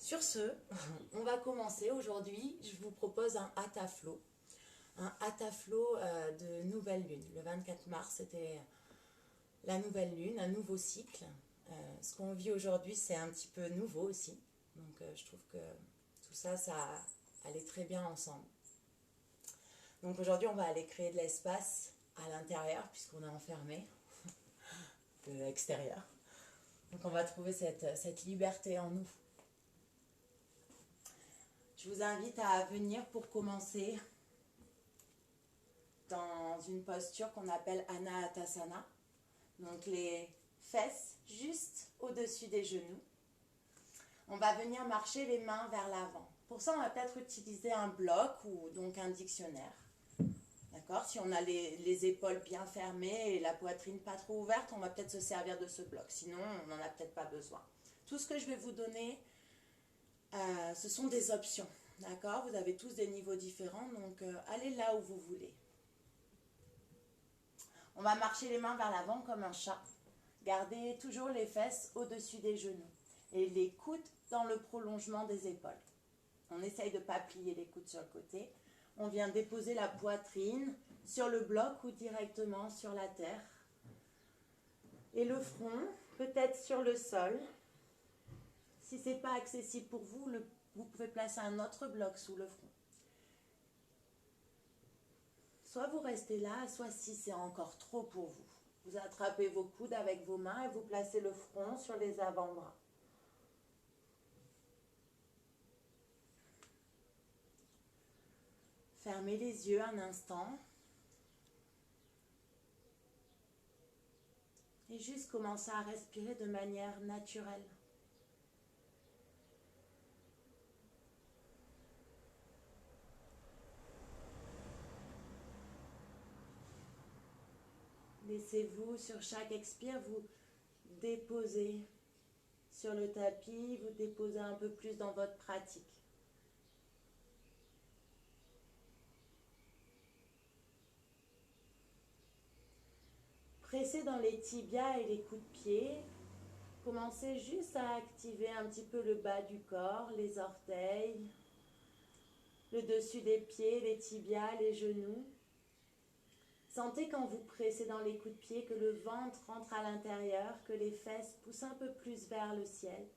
Sur ce, on va commencer. Aujourd'hui, je vous propose un Hatha Flow. Un Hatha Flow de nouvelle lune. Le 24 mars, c'était la nouvelle lune, un nouveau cycle. Ce qu'on vit aujourd'hui, c'est un petit peu nouveau aussi. Donc je trouve que tout ça, ça allait très bien ensemble. Donc aujourd'hui, on va aller créer de l'espace à l'intérieur, puisqu'on est enfermé de l'extérieur. Donc on va trouver cette liberté en nous. Je vous invite à venir pour commencer dans une posture qu'on appelle Anahatasana. Donc les fesses juste au-dessus des genoux. On va venir marcher les mains vers l'avant. Pour ça, on va peut-être utiliser un bloc ou donc un dictionnaire. D'accord ? Si on a les épaules bien fermées et la poitrine pas trop ouverte, on va peut-être se servir de ce bloc. Sinon, on n'en a peut-être pas besoin. Tout ce que je vais vous donner, ce sont des options. D'accord ? Vous avez tous des niveaux différents, donc allez là où vous voulez. On va marcher les mains vers l'avant comme un chat. Gardez toujours les fesses au-dessus des genoux et les coudes dans le prolongement des épaules. On essaye de ne pas plier les coudes sur le côté. On vient déposer la poitrine sur le bloc ou directement sur la terre. Et le front, peut-être sur le sol. Si ce n'est pas accessible pour vous, vous pouvez placer un autre bloc sous le front. Soit vous restez là, soit si c'est encore trop pour vous. Vous attrapez vos coudes avec vos mains et vous placez le front sur les avant-bras. Fermez les yeux un instant. Et juste commencez à respirer de manière naturelle. Laissez-vous sur chaque expire vous déposer sur le tapis, vous déposer un peu plus dans votre pratique. Pressez dans les tibias et les coups de pied. Commencez juste à activer un petit peu le bas du corps, les orteils, le dessus des pieds, les tibias, les genoux. Sentez quand vous pressez dans les coups de pied que le ventre rentre à l'intérieur, que les fesses poussent un peu plus vers le ciel.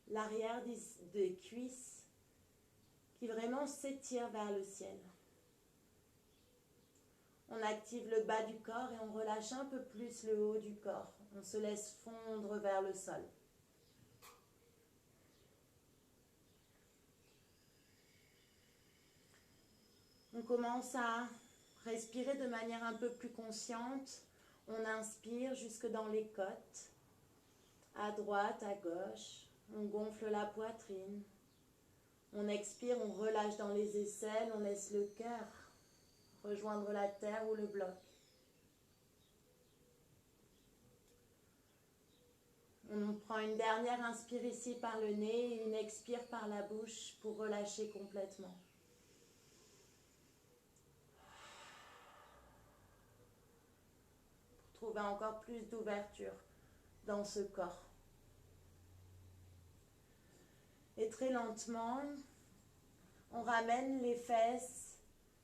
L'arrière des cuisses qui vraiment s'étire vers le ciel. On active le bas du corps et on relâche un peu plus le haut du corps. On se laisse fondre vers le sol. On commence à respirer de manière un peu plus consciente. On inspire jusque dans les côtes, à droite, à gauche. On gonfle la poitrine. On expire, on relâche dans les aisselles, on laisse le cœur rejoindre la terre ou le bloc. On prend une dernière inspire ici par le nez et une expire par la bouche pour relâcher complètement. Pour trouver encore plus d'ouverture dans ce corps. Et très lentement, on ramène les fesses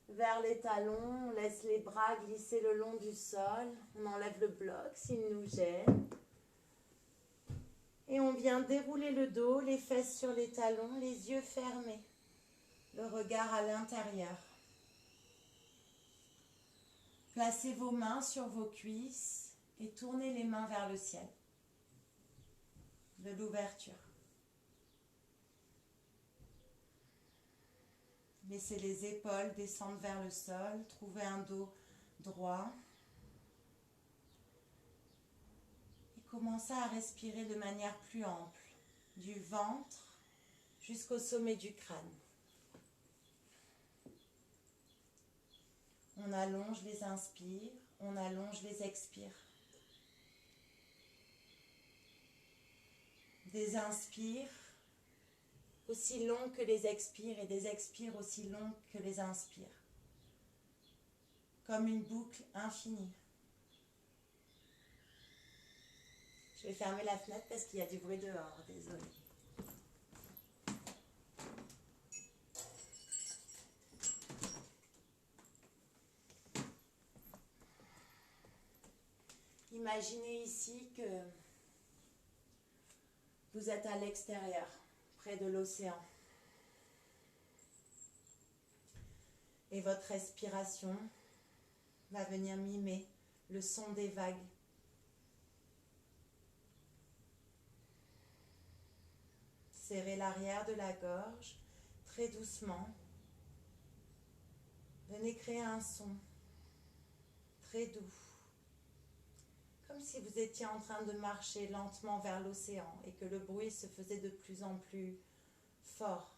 vers les talons, on laisse les bras glisser le long du sol, on enlève le bloc s'il nous gêne. Et on vient dérouler le dos, les fesses sur les talons, les yeux fermés, le regard à l'intérieur. Placez vos mains sur vos cuisses et tournez les mains vers le ciel. De l'ouverture. Laissez les épaules descendre vers le sol, trouvez un dos droit. Et commencez à respirer de manière plus ample, du ventre jusqu'au sommet du crâne. On allonge les inspires, on allonge les expires. Des inspires aussi longs que les expires et des expires aussi longs que les inspires. Comme une boucle infinie. Je vais fermer la fenêtre parce qu'il y a du bruit dehors, désolée. Imaginez ici que vous êtes à l'extérieur, près de l'océan. Et votre respiration va venir mimer le son des vagues. Serrez l'arrière de la gorge très doucement. Venez créer un son très doux, comme si vous étiez en train de marcher lentement vers l'océan et que le bruit se faisait de plus en plus fort.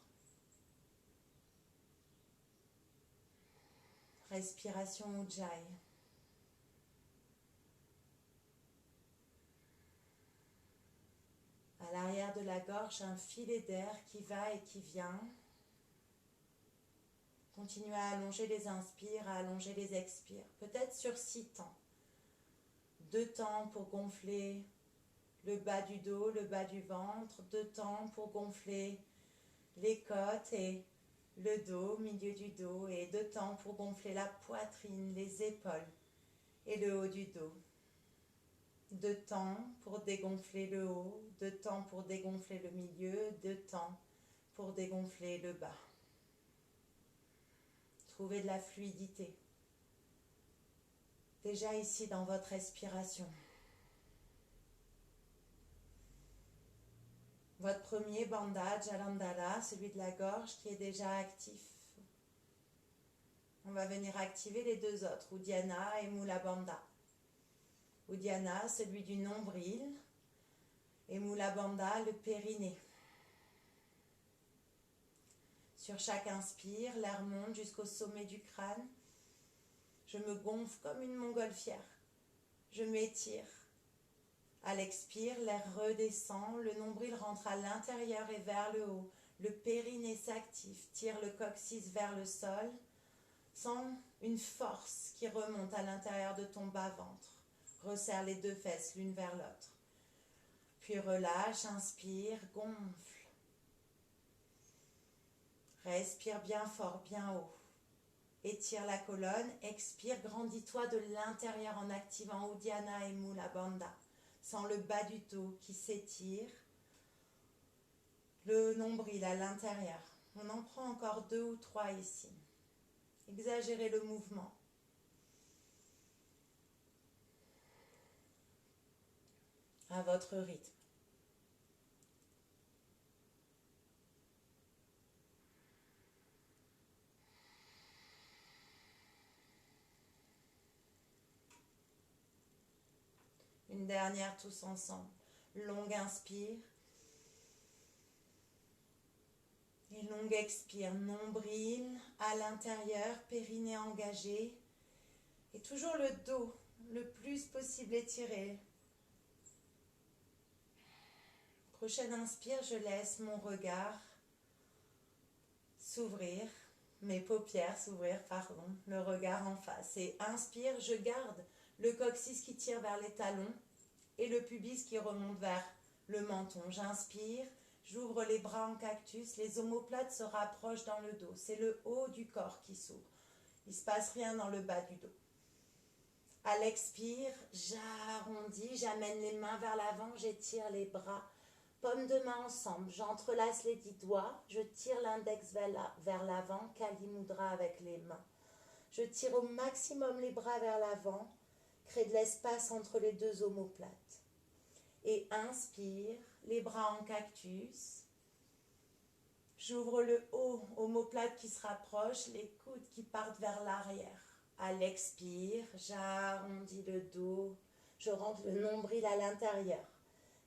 Respiration Ujjayi. À l'arrière de la gorge, un filet d'air qui va et qui vient. Continuez à allonger les inspires, à allonger les expires. Peut-être sur 6 temps. 2 temps pour gonfler le bas du dos, le bas du ventre. 2 temps pour gonfler les côtes et le dos, milieu du dos. Et 2 temps pour gonfler la poitrine, les épaules et le haut du dos. 2 temps pour dégonfler le haut, 2 temps pour dégonfler le milieu, 2 temps pour dégonfler le bas. Trouvez de la fluidité. Déjà ici dans votre respiration. Votre premier bandha, Jalandhara, celui de la gorge qui est déjà actif. On va venir activer les 2 autres, Uddiyana et Mula Bandha. Uddiyana, celui du nombril, et Mula Bandha, le périnée. Sur chaque inspire, l'air monte jusqu'au sommet du crâne. Je me gonfle comme une montgolfière. Je m'étire. À l'expire, l'air redescend, le nombril rentre à l'intérieur et vers le haut. Le périnée s'active, tire le coccyx vers le sol. Sens une force qui remonte à l'intérieur de ton bas-ventre. Resserre les 2 fesses l'une vers l'autre. Puis relâche, inspire, gonfle. Respire bien fort, bien haut. Étire la colonne, expire, grandis-toi de l'intérieur en activant Uddiyana et Mula Bandha. Sens le bas du dos qui s'étire. Le nombril à l'intérieur. On en prend encore 2 ou 3 ici. Exagérez le mouvement. À votre rythme. Une dernière tous ensemble. Longue inspire. Et longue expire. Nombril à l'intérieur, périnée engagé. Et toujours le dos le plus possible étiré. Prochaine inspire, je laisse mon regard s'ouvrir, mes paupières s'ouvrir, pardon, le regard en face. Et inspire, je garde le coccyx qui tire vers les talons et le pubis qui remonte vers le menton. J'inspire, j'ouvre les bras en cactus, les omoplates se rapprochent dans le dos. C'est le haut du corps qui s'ouvre. Il ne se passe rien dans le bas du dos. À l'expire, j'arrondis, j'amène les mains vers l'avant, j'étire les bras. Paumes de main ensemble, j'entrelace les 10 doigts, je tire l'index vers l'avant, Kali Mudra avec les mains. Je tire au maximum les bras vers l'avant, crée de l'espace entre les 2 omoplates. Et inspire, les bras en cactus. J'ouvre le haut, omoplate qui se rapproche, les coudes qui partent vers l'arrière. À l'expire, j'arrondis le dos, je rentre le nombril à l'intérieur.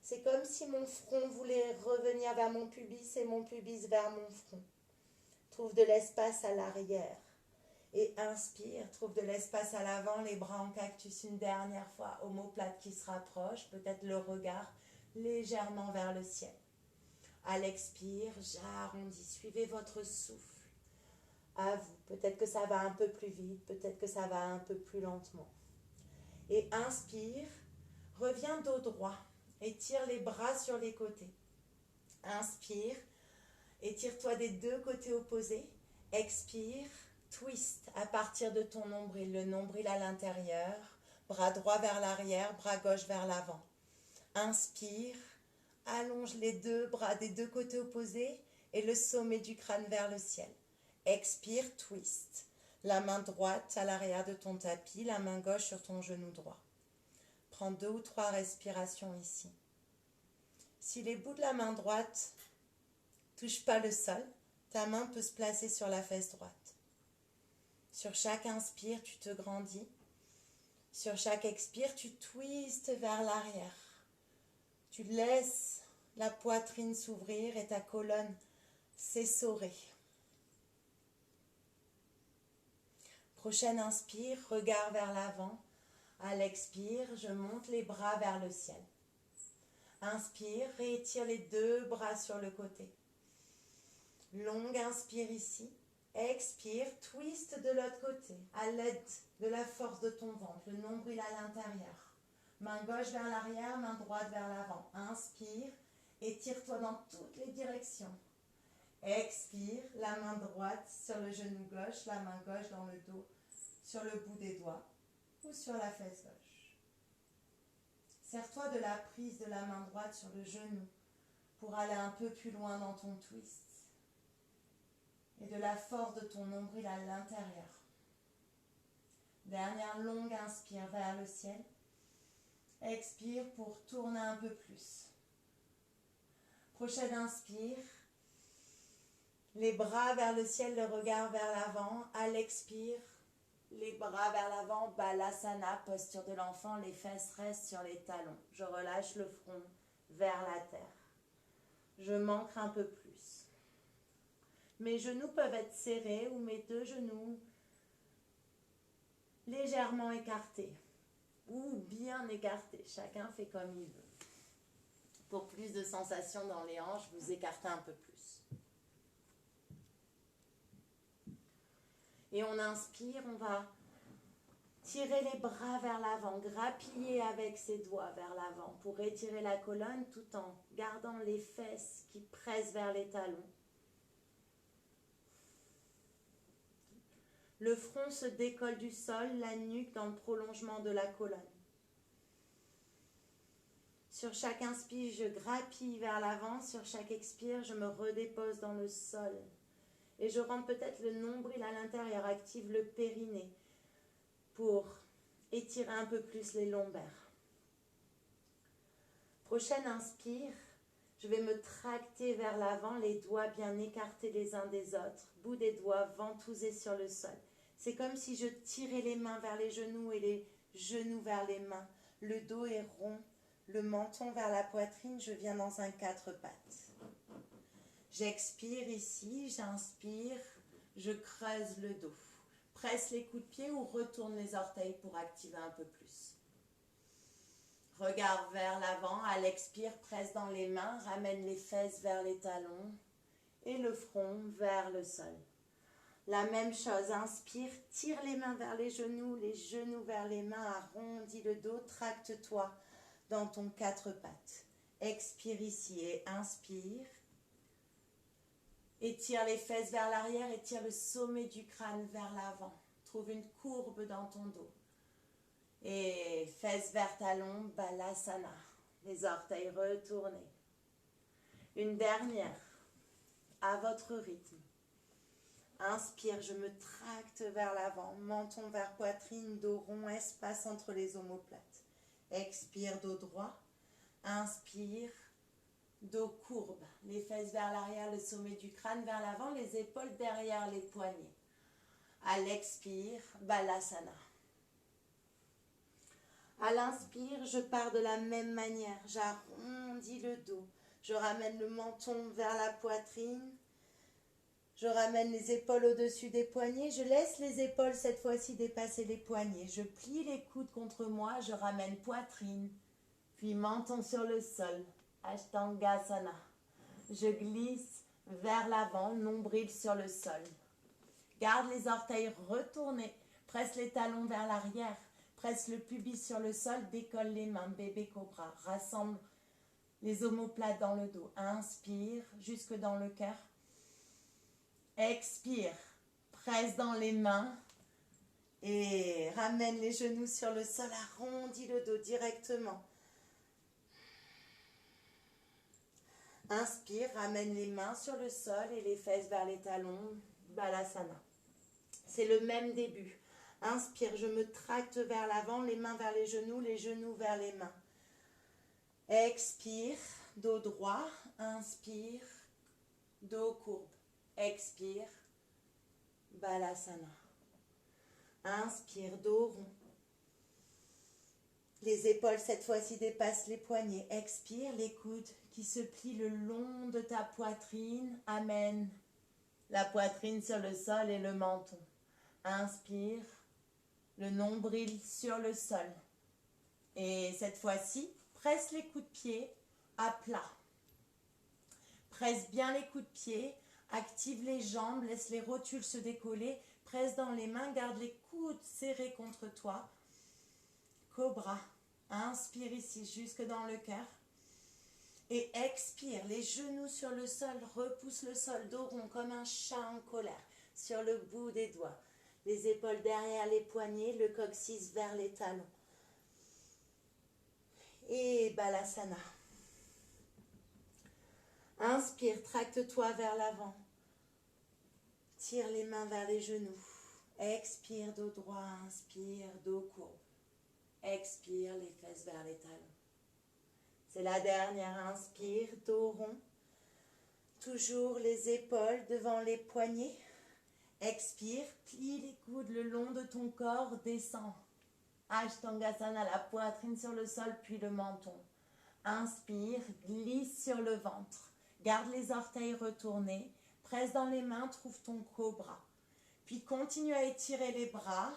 C'est comme si mon front voulait revenir vers mon pubis et mon pubis vers mon front. Trouve de l'espace à l'arrière. Et inspire, trouve de l'espace à l'avant, les bras en cactus une dernière fois, omoplate qui se rapproche, peut-être le regard légèrement vers le ciel. À l'expire, j'arrondis, suivez votre souffle. À vous, peut-être que ça va un peu plus vite, peut-être que ça va un peu plus lentement. Et inspire, reviens dos droit. Étire les bras sur les côtés. Inspire. Étire-toi des 2 côtés opposés. Expire. Twist à partir de ton nombril. Le nombril à l'intérieur. bras droit vers l'arrière, bras gauche vers l'avant. Inspire, allonge les deux bras des deux côtés opposés et le sommet du crâne vers le ciel. Expire, twist. La main droite à l'arrière de ton tapis, la main gauche sur ton genou droit. Prends 2 ou 3 respirations ici. Si les bouts de la main droite ne touchent pas le sol, ta main peut se placer sur la fesse droite. Sur chaque inspire, tu te grandis. Sur chaque expire, tu twistes vers l'arrière. Tu laisses la poitrine s'ouvrir et ta colonne s'essorer. Prochaine inspire, regard vers l'avant. À l'expire, je monte les bras vers le ciel. Inspire, réétire les deux bras sur le côté. Longue inspire ici. Expire, twist de l'autre côté, à l'aide de la force de ton ventre, le nombril à l'intérieur. Main gauche vers l'arrière, main droite vers l'avant. Inspire, étire-toi dans toutes les directions. Expire, la main droite sur le genou gauche, la main gauche dans le dos, sur le bout des doigts ou sur la fesse gauche. Serre-toi de la prise de la main droite sur le genou pour aller un peu plus loin dans ton twist et de la force de ton nombril à l'intérieur. Dernière longue inspire vers le ciel. Expire pour tourner un peu plus. Prochaine inspire. Les bras vers le ciel, le regard vers l'avant. À l'expire, les bras vers l'avant, Balasana, posture de l'enfant, les fesses restent sur les talons. Je relâche le front vers la terre. Je m'ancre un peu plus. Mes genoux peuvent être serrés ou mes deux genoux légèrement écartés ou bien écartés. Chacun fait comme il veut. Pour plus de sensations dans les hanches, vous écartez un peu plus. Et on inspire, on va tirer les bras vers l'avant, grappiller avec ses doigts vers l'avant pour étirer la colonne tout en gardant les fesses qui pressent vers les talons. Le front se décolle du sol, la nuque dans le prolongement de la colonne. Sur chaque inspire, je grappille vers l'avant. Sur chaque expire, je me redépose dans le sol. Et je rentre peut-être le nombril à l'intérieur, active le périnée pour étirer un peu plus les lombaires. Prochaine inspire, je vais me tracter vers l'avant, les doigts bien écartés les uns des autres, bout des doigts ventousés sur le sol. C'est comme si je tirais les mains vers les genoux et les genoux vers les mains. Le dos est rond, le menton vers la poitrine, je viens dans un 4 pattes. J'expire ici, j'inspire, je creuse le dos. Presse les coups de pied ou retourne les orteils pour activer un peu plus. Regard vers l'avant, à l'expire, presse dans les mains, ramène les fesses vers les talons et le front vers le sol. La même chose, inspire, tire les mains vers les genoux vers les mains, arrondis le dos, tracte-toi dans ton 4 pattes. Expire ici et inspire. Étire les fesses vers l'arrière, étire le sommet du crâne vers l'avant. Trouve une courbe dans ton dos. Et fesses vers talons, Balasana. Les orteils retournés. Une dernière, à votre rythme. Inspire, je me tracte vers l'avant, menton vers poitrine, dos rond, espace entre les omoplates. Expire, dos droit. Inspire, dos courbe, les fesses vers l'arrière, le sommet du crâne vers l'avant, les épaules derrière les poignets. À l'expire, Balasana. À l'inspire, je pars de la même manière. J'arrondis le dos. Je ramène le menton vers la poitrine. Je ramène les épaules au-dessus des poignets. Je laisse les épaules cette fois-ci dépasser les poignets. Je plie les coudes contre moi. Je ramène poitrine, puis menton sur le sol. Ashtangasana. Je glisse vers l'avant, nombril sur le sol. Garde les orteils retournés. Presse les talons vers l'arrière. Presse le pubis sur le sol. Décolle les mains, bébé cobra. Rassemble les omoplates dans le dos. Inspire jusque dans le cœur. Expire. Presse dans les mains. Et ramène les genoux sur le sol, arrondis le dos directement. Inspire, ramène les mains sur le sol et les fesses vers les talons, Balasana. C'est le même début. Inspire, je me tracte vers l'avant, les mains vers les genoux vers les mains. Expire, dos droit, inspire, dos courbe. Expire, Balasana. Inspire, dos rond. Les épaules cette fois-ci dépassent les poignets. Expire, les coudes qui se plient le long de ta poitrine. Amène la poitrine sur le sol et le menton. Inspire, le nombril sur le sol. Et cette fois-ci, presse les coups de pied à plat. Presse bien les coups de pied, active les jambes, laisse les rotules se décoller, presse dans les mains, garde les coudes serrés contre toi. Cobra. Inspire ici jusque dans le cœur. Et expire, les genoux sur le sol, repousse le sol, dos rond comme un chat en colère, sur le bout des doigts. Les épaules derrière les poignets, le coccyx vers les talons. Et Balasana. Inspire, tracte-toi vers l'avant. Tire les mains vers les genoux. Expire, dos droit, inspire, dos courbe. Expire, les fesses vers les talons. C'est la dernière, inspire, dos rond. Toujours les épaules devant les poignets. Expire, plie les coudes le long de ton corps, descend. Ashtangasana, la poitrine sur le sol, puis le menton. Inspire, glisse sur le ventre. Garde les orteils retournés. Presse dans les mains, trouve ton cobra. Puis continue à étirer les bras.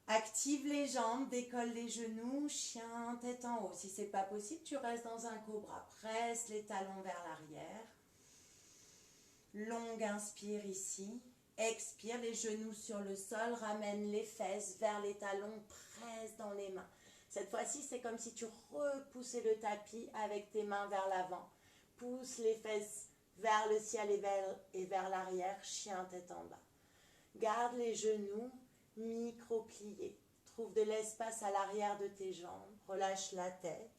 Active les jambes, décolle les genoux, chien, tête en haut. Si ce n'est pas possible, tu restes dans un cobra. Presse les talons vers l'arrière. Longue inspire ici. Expire, les genoux sur le sol, ramène les fesses vers les talons, presse dans les mains. Cette fois-ci, c'est comme si tu repoussais le tapis avec tes mains vers l'avant. Pousse les fesses vers le ciel et vers l'arrière, chien tête en bas. Garde les genoux micro-pliés. Trouve de l'espace à l'arrière de tes jambes. Relâche la tête.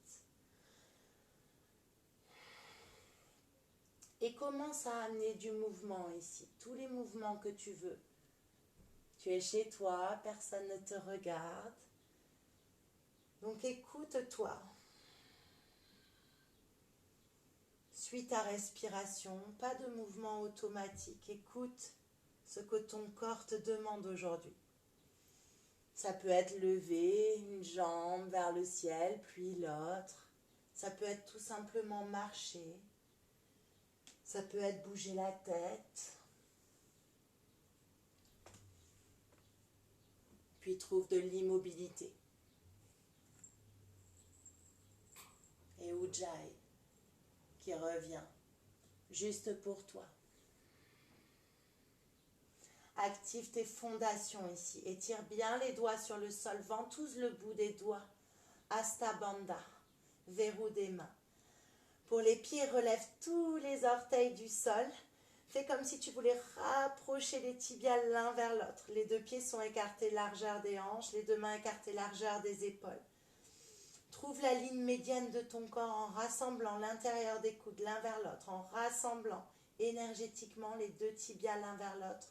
Et commence à amener du mouvement ici. Tous les mouvements que tu veux. Tu es chez toi, personne ne te regarde. Donc écoute-toi. Suis ta respiration, pas de mouvement automatique. Écoute ce que ton corps te demande aujourd'hui. Ça peut être lever une jambe vers le ciel, puis l'autre. Ça peut être tout simplement marcher. Ça peut être bouger la tête. Puis trouve de l'immobilité. Et Ujjayi qui revient juste pour toi. Active tes fondations ici. Étire bien les doigts sur le sol. Ventouse le bout des doigts. Hasta Bandha. Verrou des mains. Pour les pieds, relève tous les orteils du sol. Fais comme si tu voulais rapprocher les tibiales l'un vers l'autre. Les deux pieds sont écartés largeur des hanches. Les deux mains écartées largeur des épaules. Trouve la ligne médiane de ton corps en rassemblant l'intérieur des coudes l'un vers l'autre. En rassemblant énergétiquement les deux tibiales l'un vers l'autre.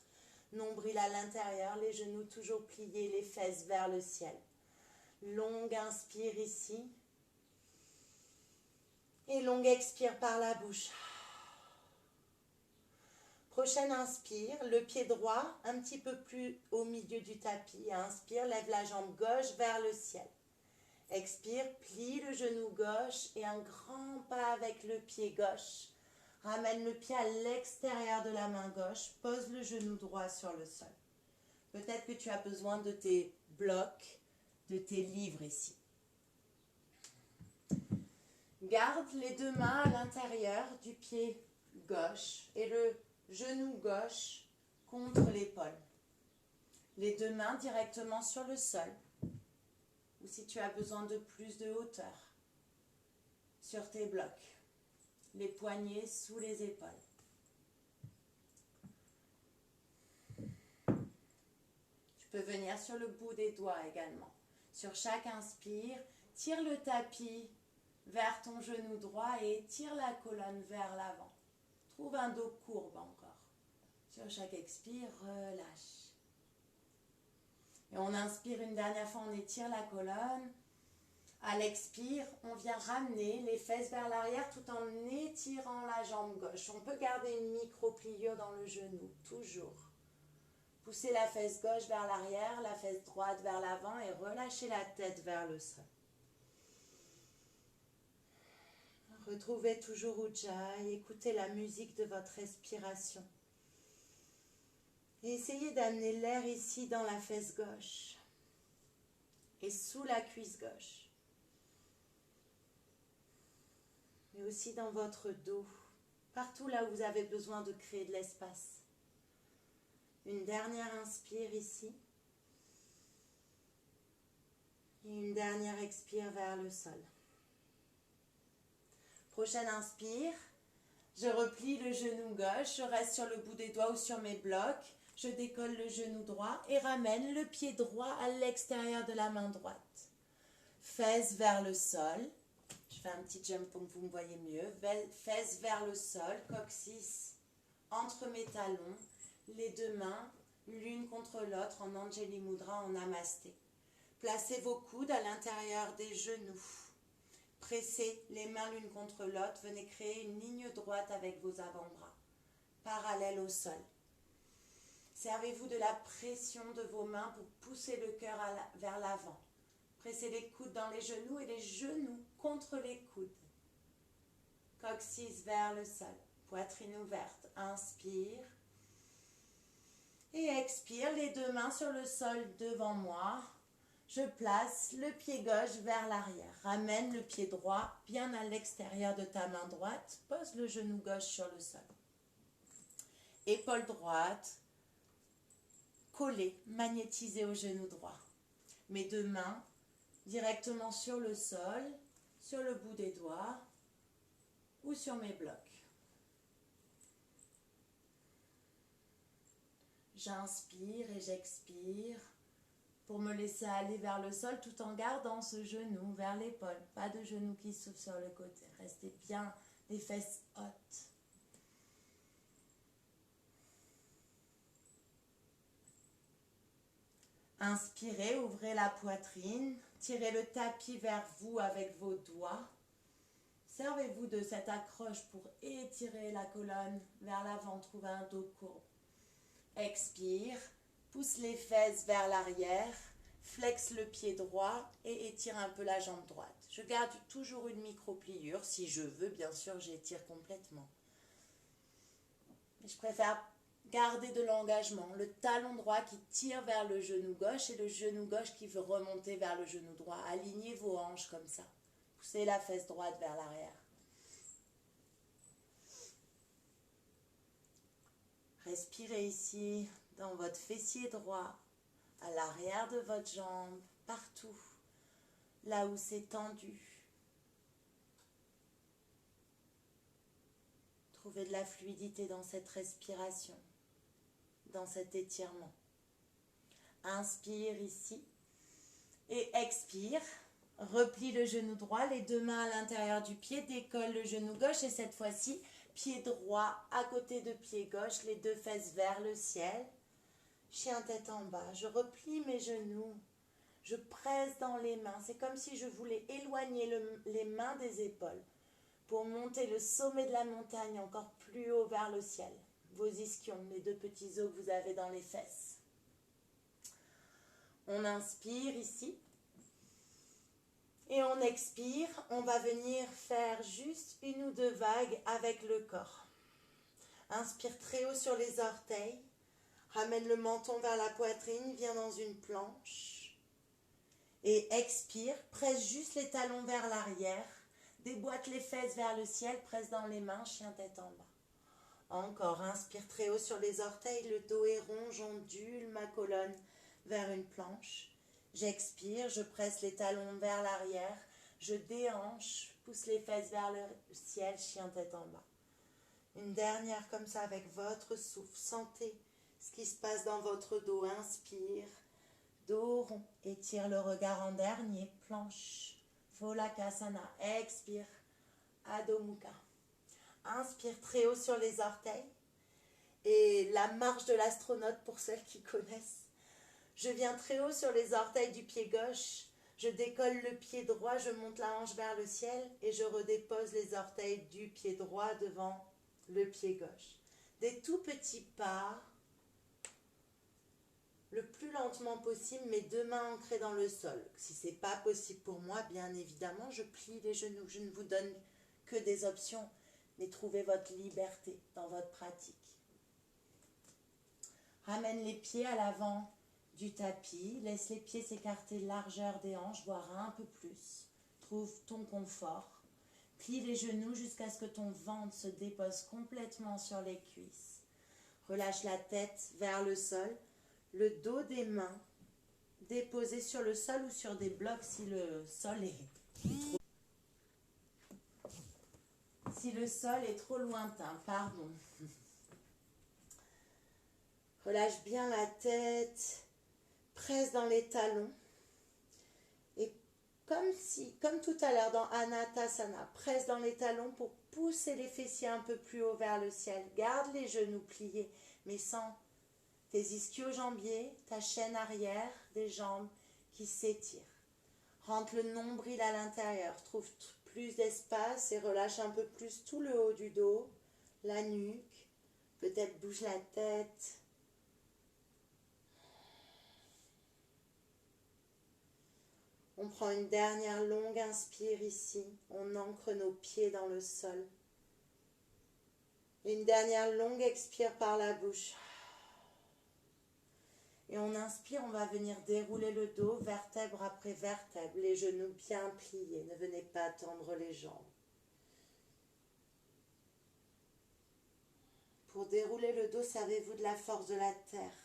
Nombril à l'intérieur, les genoux toujours pliés, les fesses vers le ciel. Longue inspire ici. Et longue expire par la bouche. Prochaine inspire, le pied droit un petit peu plus au milieu du tapis. Inspire, lève la jambe gauche vers le ciel. Expire, plie le genou gauche et un grand pas avec le pied gauche. Ramène le pied à l'extérieur de la main gauche. Pose le genou droit sur le sol. Peut-être que tu as besoin de tes blocs, de tes livres ici. Garde les deux mains à l'intérieur du pied gauche et le genou gauche contre l'épaule. Les deux mains directement sur le sol. Ou si tu as besoin de plus de hauteur, sur tes blocs. Les poignets sous les épaules. Tu peux venir sur le bout des doigts également. Sur chaque inspire, tire le tapis vers ton genou droit et tire la colonne vers l'avant. Trouve un dos courbe encore. Sur chaque expire, relâche. Et on inspire une dernière fois, on étire la colonne. À l'expire, on vient ramener les fesses vers l'arrière tout en étirant la jambe gauche. On peut garder une micro-pliure dans le genou, toujours. Poussez la fesse gauche vers l'arrière, la fesse droite vers l'avant et relâchez la tête vers le sol. Retrouvez toujours Ujjayi, écoutez la musique de votre respiration. Et essayez d'amener l'air ici dans la fesse gauche et sous la cuisse gauche. Mais aussi dans votre dos, partout là où vous avez besoin de créer de l'espace. Une dernière inspire ici. Et une dernière expire vers le sol. Prochaine inspire. Je replie le genou gauche, je reste sur le bout des doigts ou sur mes blocs. Je décolle le genou droit et ramène le pied droit à l'extérieur de la main droite. Fesses vers le sol. Je fais un petit jump pour que vous me voyez mieux. Fesses vers le sol, coccyx entre mes talons. Les deux mains, l'une contre l'autre en Anjali Mudra, en Namasté. Placez vos coudes à l'intérieur des genoux. Pressez les mains l'une contre l'autre. Venez créer une ligne droite avec vos avant-bras, parallèle au sol. Servez-vous de la pression de vos mains pour pousser le cœur vers l'avant. Pressez les coudes dans les genoux et les genoux contre les coudes. Coccyx vers le sol, poitrine ouverte. Inspire. Et expire, les deux mains sur le sol devant moi. Je place le pied gauche vers l'arrière. Ramène le pied droit bien à l'extérieur de ta main droite. Pose le genou gauche sur le sol. Épaule droite, collée, magnétisée au genou droit. Mes deux mains directement sur le sol, sur le bout des doigts ou sur mes blocs. J'inspire et j'expire pour me laisser aller vers le sol tout en gardant ce genou vers l'épaule. Pas de genou qui s'ouvre sur le côté. Restez bien les fesses hautes. Inspirez, ouvrez la poitrine. Tirez le tapis vers vous avec vos doigts. Servez-vous de cette accroche pour étirer la colonne vers l'avant. Trouvez un dos courbe. Expire, pousse les fesses vers l'arrière, flexe le pied droit et étire un peu la jambe droite. Je garde toujours une micro-pliure. Si je veux, bien sûr, j'étire complètement. Mais je préfère garder de l'engagement. Le talon droit qui tire vers le genou gauche et le genou gauche qui veut remonter vers le genou droit. Alignez vos hanches comme ça. Poussez la fesse droite vers l'arrière. Respirez ici dans votre fessier droit, à l'arrière de votre jambe, partout, là où c'est tendu. Trouvez de la fluidité dans cette respiration, dans cet étirement. Inspire ici et expire. Replie le genou droit, les deux mains à l'intérieur du pied, décolle le genou gauche et cette fois-ci, pied droit à côté de pied gauche, les deux fesses vers le ciel. Chien tête en bas, je replie mes genoux, je presse dans les mains. C'est comme si je voulais éloigner les mains des épaules pour monter le sommet de la montagne encore plus haut vers le ciel. Vos ischions, les deux petits os que vous avez dans les fesses. On inspire ici. Et on expire, on va venir faire juste une ou deux vagues avec le corps. Inspire très haut sur les orteils. Ramène le menton vers la poitrine, viens dans une planche. Et expire, presse juste les talons vers l'arrière. Déboîte les fesses vers le ciel, presse dans les mains, chien tête en bas. Encore, inspire très haut sur les orteils, le dos est rond, j'ondule ma colonne vers une planche. J'expire, je presse les talons vers l'arrière, je déhanche, pousse les fesses vers le ciel, chien tête en bas. Une dernière comme ça avec votre souffle. Sentez ce qui se passe dans votre dos. Inspire, Dos rond, étire le regard en dernier, planche, Pholakasana, expire, Adho Mukha. Inspire très haut sur les orteils et la marche de l'astronaute pour celles qui connaissent. Je viens très haut sur les orteils du pied gauche, je décolle le pied droit, je monte la hanche vers le ciel et je redépose les orteils du pied droit devant le pied gauche. Des tout petits pas, le plus lentement possible, mes deux mains ancrées dans le sol. Si ce n'est pas possible pour moi, bien évidemment, je plie les genoux. Je ne vous donne que des options, mais trouvez votre liberté dans votre pratique. Ramène les pieds à l'avant du tapis, laisse les pieds s'écarter largeur des hanches, voire un peu plus. Trouve ton confort. Plie les genoux jusqu'à ce que ton ventre se dépose complètement sur les cuisses. Relâche la tête vers le sol, le dos des mains déposé sur le sol ou sur des blocs si le sol est trop lointain, pardon. Relâche bien la tête, presse dans les talons. Et comme tout à l'heure dans Anatasana, presse dans les talons pour pousser les fessiers un peu plus haut vers le ciel. Garde les genoux pliés, mais sans tes ischio-jambiers, ta chaîne arrière des jambes qui s'étirent. Rentre le nombril à l'intérieur, trouve plus d'espace et relâche un peu plus tout le haut du dos, la nuque, peut-être bouge la tête. On prend une dernière longue inspire ici, on ancre nos pieds dans le sol. Et une dernière longue expire par la bouche. Et on inspire, on va venir dérouler le dos, vertèbre après vertèbre, les genoux bien pliés. Ne venez pas tendre les jambes. Pour dérouler le dos, servez-vous de la force de la terre,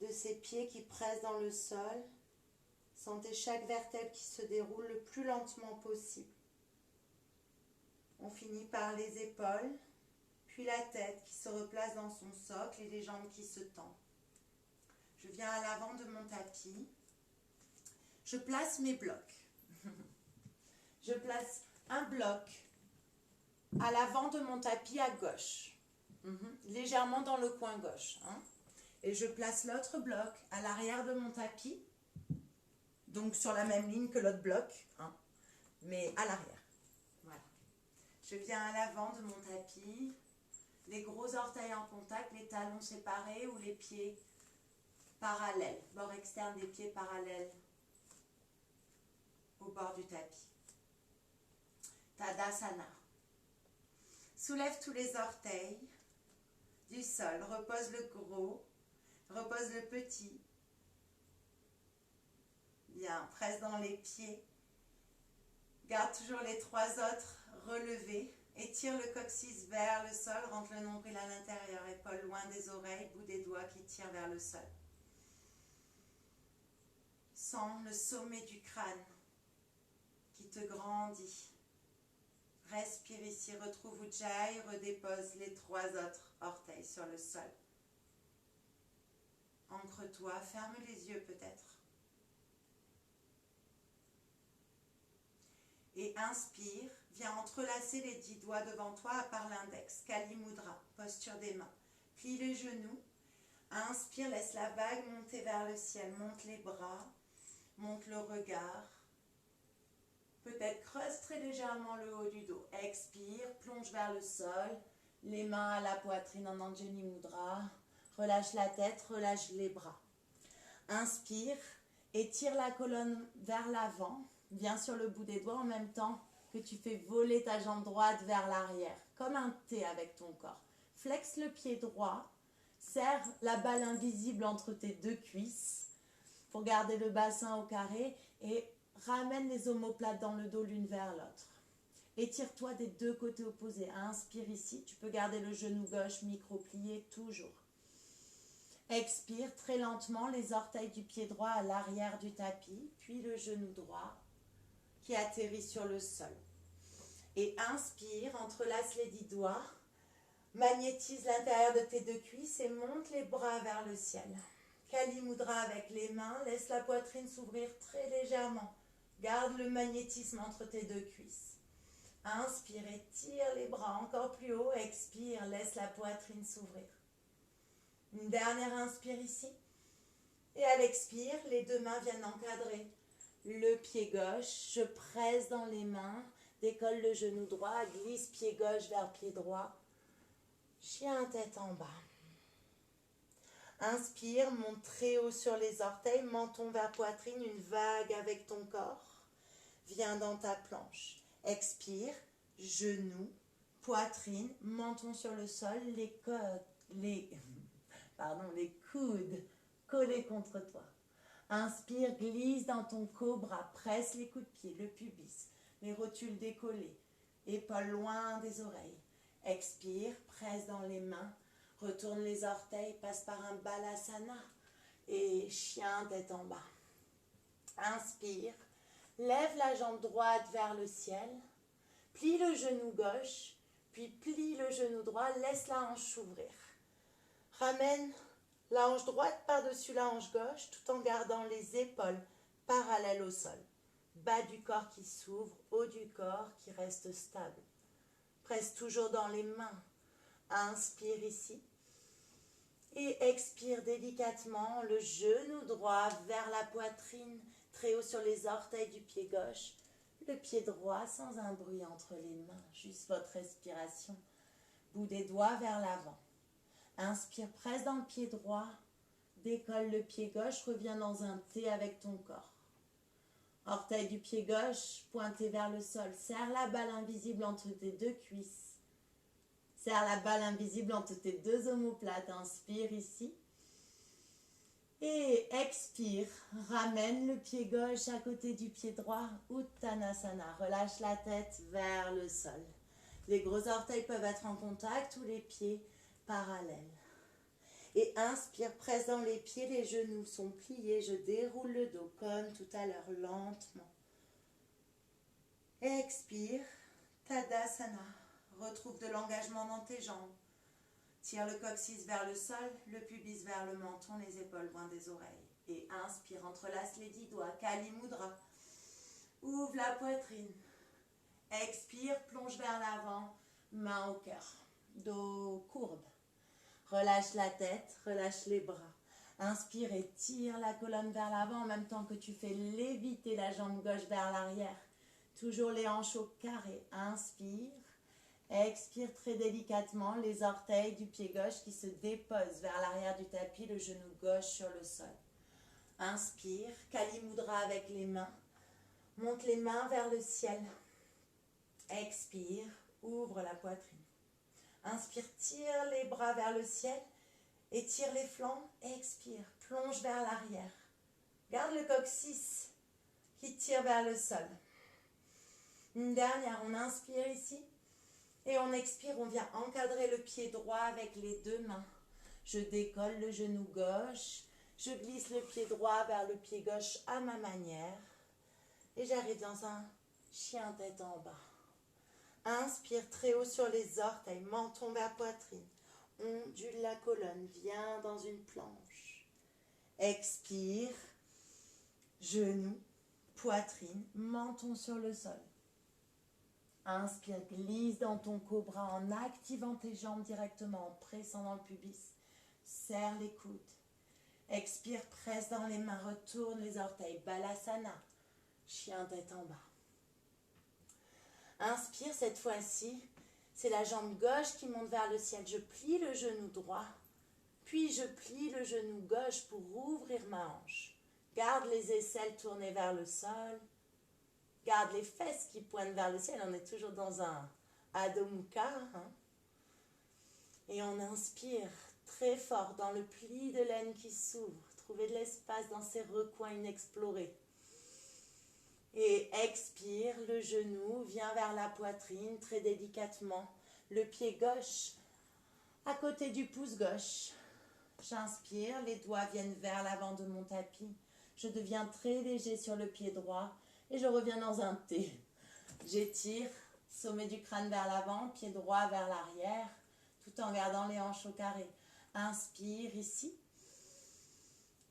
de ces pieds qui pressent dans le sol. Sentez chaque vertèbre qui se déroule le plus lentement possible. On finit par les épaules, puis la tête qui se replace dans son socle et les jambes qui se tendent. Je viens à l'avant de mon tapis. Je place mes blocs. Je place un bloc à l'avant de mon tapis à gauche, légèrement dans le coin gauche. Et je place l'autre bloc à l'arrière de mon tapis, donc sur la même ligne que l'autre bloc, mais à l'arrière. Voilà. Je viens à l'avant de mon tapis, les gros orteils en contact, les talons séparés ou les pieds parallèles, bord externe des pieds parallèles au bord du tapis. Tadasana. Soulève tous les orteils du sol, repose le gros, repose le petit. Bien, presse dans les pieds. Garde toujours les trois autres relevés. Étire le coccyx vers le sol, rentre le nombril à l'intérieur, épaules loin des oreilles, bout des doigts qui tirent vers le sol. Sens le sommet du crâne qui te grandit. Respire ici, retrouve Ujjayi, redépose les trois autres orteils sur le sol. Ancre-toi, ferme les yeux peut-être. Et inspire, viens entrelacer les 10 doigts devant toi à part l'index. Kali Mudra, posture des mains. Plie les genoux. Inspire, laisse la vague monter vers le ciel. Monte les bras, monte le regard. Peut-être creuse très légèrement le haut du dos. Expire, plonge vers le sol. Les mains à la poitrine en Anjali Mudra. Relâche la tête, relâche les bras. Inspire, étire la colonne vers l'avant. Viens sur le bout des doigts en même temps que tu fais voler ta jambe droite vers l'arrière, comme un T avec ton corps. Flexe le pied droit, serre la balle invisible entre tes deux cuisses pour garder le bassin au carré et ramène les omoplates dans le dos l'une vers l'autre. Étire-toi des deux côtés opposés. Inspire ici, tu peux garder le genou gauche micro-plié toujours. Expire très lentement, les orteils du pied droit à l'arrière du tapis, puis le genou droit qui atterrit sur le sol. Et inspire, entrelace les 10 doigts, magnétise l'intérieur de tes deux cuisses et monte les bras vers le ciel. Kali Mudra avec les mains, laisse la poitrine s'ouvrir très légèrement. Garde le magnétisme entre tes deux cuisses. Inspire et tire les bras encore plus haut. Expire, laisse la poitrine s'ouvrir. Une dernière inspire ici. Et à l'expire, les deux mains viennent encadrer le pied gauche. Je presse dans les mains, décolle le genou droit, glisse pied gauche vers pied droit. Chien tête en bas. Inspire, monte très haut sur les orteils, menton vers poitrine, une vague avec ton corps. Viens dans ta planche. Expire, genoux, poitrine, menton sur le sol, les coudes collés contre toi. Inspire, glisse dans ton cobra, presse les coups de pied, le pubis, les rotules décollées, épaules loin des oreilles. Expire, presse dans les mains, retourne les orteils, passe par un balasana et chien tête en bas. Inspire, lève la jambe droite vers le ciel, plie le genou gauche, puis plie le genou droit, laisse la hanche s'ouvrir. Ramène la hanche droite par-dessus la hanche gauche tout en gardant les épaules parallèles au sol. Bas du corps qui s'ouvre, haut du corps qui reste stable. Presse toujours dans les mains. Inspire ici. Et expire délicatement le genou droit vers la poitrine, très haut sur les orteils du pied gauche. Le pied droit sans un bruit entre les mains, juste votre respiration. Bout des doigts vers l'avant. Inspire, presse dans le pied droit, décolle le pied gauche, reviens dans un T avec ton corps. Orteil du pied gauche, pointé vers le sol. Serre la balle invisible entre tes deux cuisses. Serre la balle invisible entre tes deux omoplates. Inspire ici. Et expire. Ramène le pied gauche à côté du pied droit. Uttanasana. Relâche la tête vers le sol. Les gros orteils peuvent être en contact ou les pieds parallèles. Et inspire, presse dans les pieds, les genoux sont pliés. Je déroule le dos comme tout à l'heure, lentement. Expire, Tadasana. Retrouve de l'engagement dans tes jambes. Tire le coccyx vers le sol, le pubis vers le menton, les épaules loin des oreilles. Et inspire, entrelace les 10 doigts, Kali Mudra. Ouvre la poitrine. Expire, plonge vers l'avant, main au cœur. Dos courbe. Relâche la tête, relâche les bras. Inspire et tire la colonne vers l'avant en même temps que tu fais léviter la jambe gauche vers l'arrière. Toujours les hanches au carré. Inspire. Expire très délicatement les orteils du pied gauche qui se déposent vers l'arrière du tapis, le genou gauche sur le sol. Inspire. Kali Mudra avec les mains. Monte les mains vers le ciel. Expire. Ouvre la poitrine. Inspire, tire les bras vers le ciel, étire les flancs, expire, plonge vers l'arrière. Garde le coccyx qui tire vers le sol. Une dernière, on inspire ici et on expire, on vient encadrer le pied droit avec les deux mains. Je décolle le genou gauche, je glisse le pied droit vers le pied gauche à ma manière et j'arrive dans un chien tête en bas. Inspire très haut sur les orteils, menton vers poitrine. Ondule la colonne, viens dans une planche. Expire, genoux, poitrine, menton sur le sol. Inspire, glisse dans ton cobra en activant tes jambes directement, en pressant dans le pubis. Serre les coudes. Expire, presse dans les mains, retourne les orteils. Balasana, chien tête en bas. Inspire, cette fois-ci, c'est la jambe gauche qui monte vers le ciel. Je plie le genou droit, puis je plie le genou gauche pour ouvrir ma hanche. Garde les aisselles tournées vers le sol. Garde les fesses qui pointent vers le ciel. On est toujours dans un Adho Mukha. Et on inspire très fort dans le pli de l'aine qui s'ouvre. Trouvez de l'espace dans ces recoins inexplorés. Et expire, le genou vient vers la poitrine très délicatement. Le pied gauche à côté du pouce gauche. J'inspire, les doigts viennent vers l'avant de mon tapis. Je deviens très léger sur le pied droit et je reviens dans un T. J'étire, sommet du crâne vers l'avant, pied droit vers l'arrière, tout en gardant les hanches au carré. Inspire ici.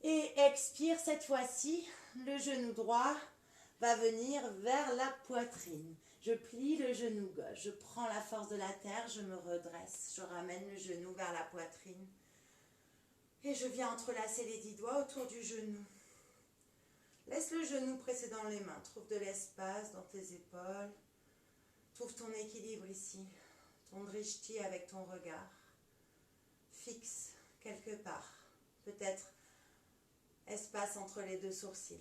Et expire cette fois-ci, le genou droit va venir vers la poitrine. Je plie le genou gauche, je prends la force de la terre, je me redresse, je ramène le genou vers la poitrine. Et je viens entrelacer les 10 doigts autour du genou. Laisse le genou précédant les mains, trouve de l'espace dans tes épaules. Trouve ton équilibre ici, ton drishti avec ton regard. Fixe quelque part, peut-être espace entre les deux sourcils.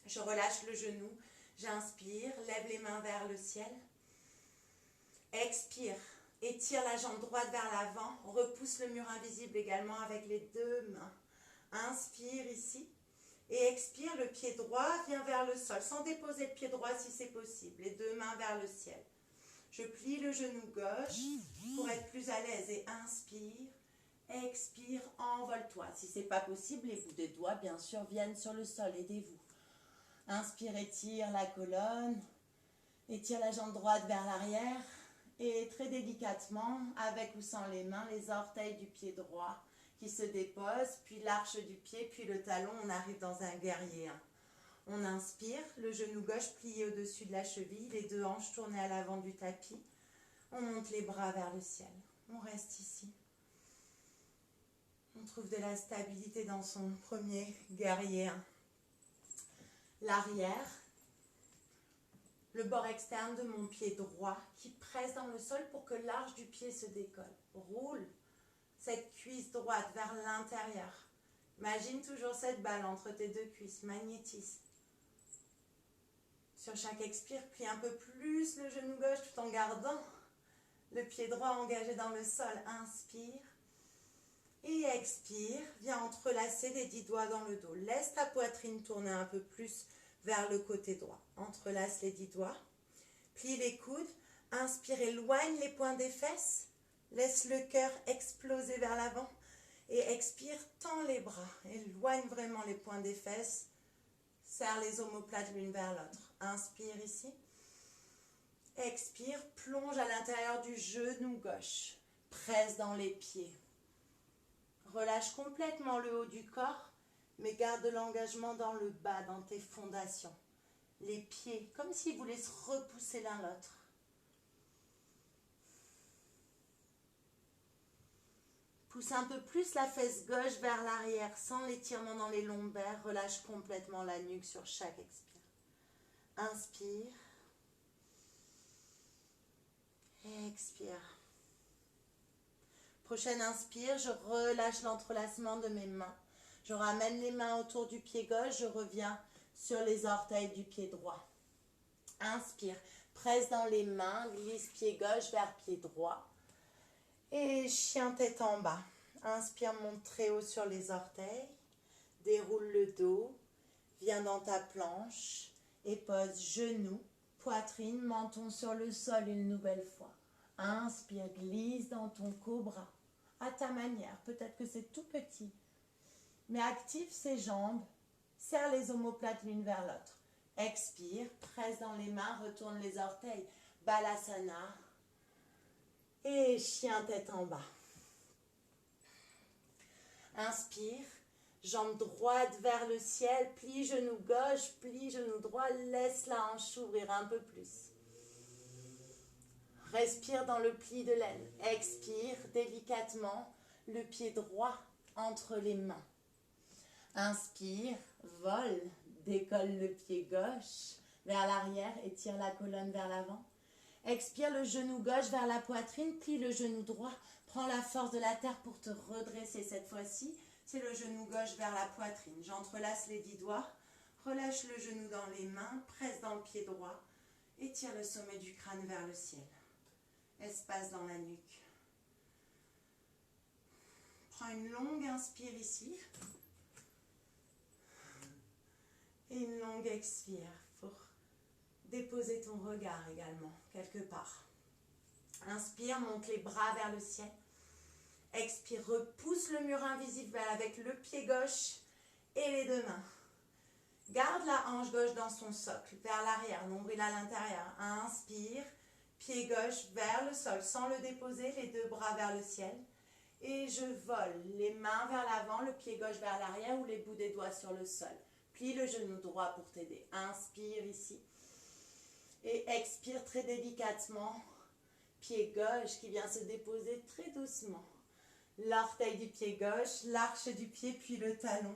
Je relâche le genou, j'inspire, lève les mains vers le ciel. Expire, étire la jambe droite vers l'avant, repousse le mur invisible également avec les deux mains. Inspire ici et expire, le pied droit vient vers le sol, sans déposer le pied droit si c'est possible, les deux mains vers le ciel. Je plie le genou gauche pour être plus à l'aise et inspire. Expire, envole-toi. Si ce n'est pas possible, les bouts des doigts, bien sûr, viennent sur le sol. Aidez-vous. Inspire, étire la colonne. Étire la jambe droite vers l'arrière. Et très délicatement, avec ou sans les mains, les orteils du pied droit qui se déposent, puis l'arche du pied, puis le talon. On arrive dans un guerrier 1. On inspire, le genou gauche plié au-dessus de la cheville, les deux hanches tournées à l'avant du tapis. On monte les bras vers le ciel. On reste ici. On trouve de la stabilité dans son premier guerrier 1. L'arrière, le bord externe de mon pied droit qui presse dans le sol pour que l'arche du pied se décolle. Roule cette cuisse droite vers l'intérieur. Imagine toujours cette balle entre tes deux cuisses. Magnétise. Sur chaque expire, plie un peu plus le genou gauche tout en gardant le pied droit engagé dans le sol. Inspire. Et expire, viens entrelacer les 10 doigts dans le dos. Laisse ta poitrine tourner un peu plus vers le côté droit. Entrelace les 10 doigts. Plie les coudes. Inspire, éloigne les points des fesses. Laisse le cœur exploser vers l'avant. Et expire, tends les bras. Éloigne vraiment les points des fesses. Serre les omoplates l'une vers l'autre. Inspire ici. Expire, plonge à l'intérieur du genou gauche. Presse dans les pieds. Relâche complètement le haut du corps, mais garde l'engagement dans le bas, dans tes fondations. Les pieds, comme s'ils voulaient se repousser l'un l'autre. Pousse un peu plus la fesse gauche vers l'arrière, sans l'étirement dans les lombaires. Relâche complètement la nuque sur chaque expire. Inspire. Expire. Prochaine inspire, je relâche l'entrelacement de mes mains. Je ramène les mains autour du pied gauche, je reviens sur les orteils du pied droit. Inspire, presse dans les mains, glisse pied gauche vers pied droit. Et chien tête en bas. Inspire, monte très haut sur les orteils. Déroule le dos. Viens dans ta planche et pose genoux, poitrine, menton sur le sol une nouvelle fois. Inspire, glisse dans ton cobra, à ta manière. Peut-être que c'est tout petit, mais active ses jambes, serre les omoplates l'une vers l'autre. Expire, presse dans les mains, retourne les orteils. Balasana et chien tête en bas. Inspire, jambe droite vers le ciel, plie genou gauche, plie genou droit, laisse la hanche s'ouvrir un peu plus. Respire dans le pli de l'aile. Expire délicatement le pied droit entre les mains. Inspire, vole, décolle le pied gauche vers l'arrière, étire la colonne vers l'avant. Expire le genou gauche vers la poitrine, plie le genou droit, prends la force de la terre pour te redresser cette fois-ci. C'est le genou gauche vers la poitrine. J'entrelace les 10 doigts, relâche le genou dans les mains, presse dans le pied droit, étire le sommet du crâne vers le ciel. Espace dans la nuque. Prends une longue inspire ici. Et une longue expire pour déposer ton regard également, quelque part. Inspire, monte les bras vers le ciel. Expire, repousse le mur invisible avec le pied gauche et les deux mains. Garde la hanche gauche dans son socle, vers l'arrière, nombril à l'intérieur. Inspire. Pied gauche vers le sol sans le déposer, les deux bras vers le ciel. Et je vole les mains vers l'avant, le pied gauche vers l'arrière ou les bouts des doigts sur le sol. Plie le genou droit pour t'aider. Inspire ici. Et expire très délicatement. Pied gauche qui vient se déposer très doucement. L'orteil du pied gauche, l'arche du pied puis le talon.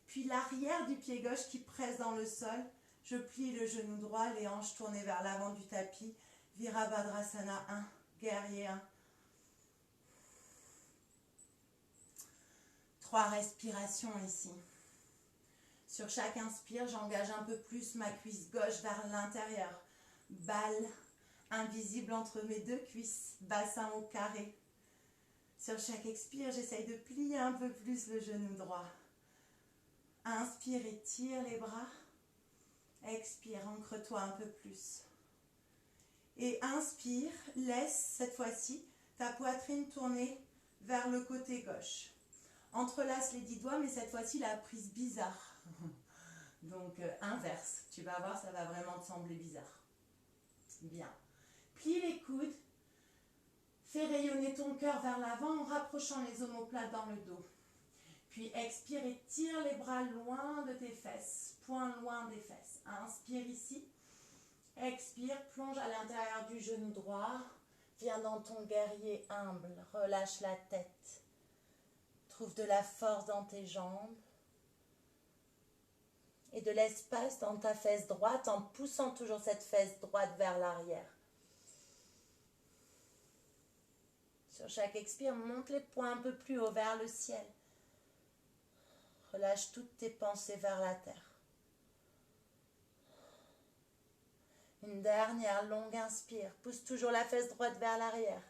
Puis l'arrière du pied gauche qui presse dans le sol. Je plie le genou droit, les hanches tournées vers l'avant du tapis. Virabhadrasana 1, guerrier 1. 3 respirations ici. Sur chaque inspire, j'engage un peu plus ma cuisse gauche vers l'intérieur. Balle invisible entre mes deux cuisses, bassin au carré. Sur chaque expire, j'essaye de plier un peu plus le genou droit. Inspire et tire les bras. Expire, ancre-toi un peu plus. Et inspire, laisse cette fois-ci ta poitrine tourner vers le côté gauche. Entrelace les 10 doigts, mais cette fois-ci la prise bizarre. Donc inverse, tu vas voir, ça va vraiment te sembler bizarre. Bien. Plie les coudes. Fais rayonner ton cœur vers l'avant en rapprochant les omoplates dans le dos. Puis expire et tire les bras loin de tes fesses. Point loin des fesses. Inspire ici. Expire, plonge à l'intérieur du genou droit. Viens dans ton guerrier humble. Relâche la tête. Trouve de la force dans tes jambes. Et de l'espace dans ta fesse droite en poussant toujours cette fesse droite vers l'arrière. Sur chaque expire, monte les poings un peu plus haut vers le ciel. Relâche toutes tes pensées vers la terre. Une dernière longue inspire. Pousse toujours la fesse droite vers l'arrière.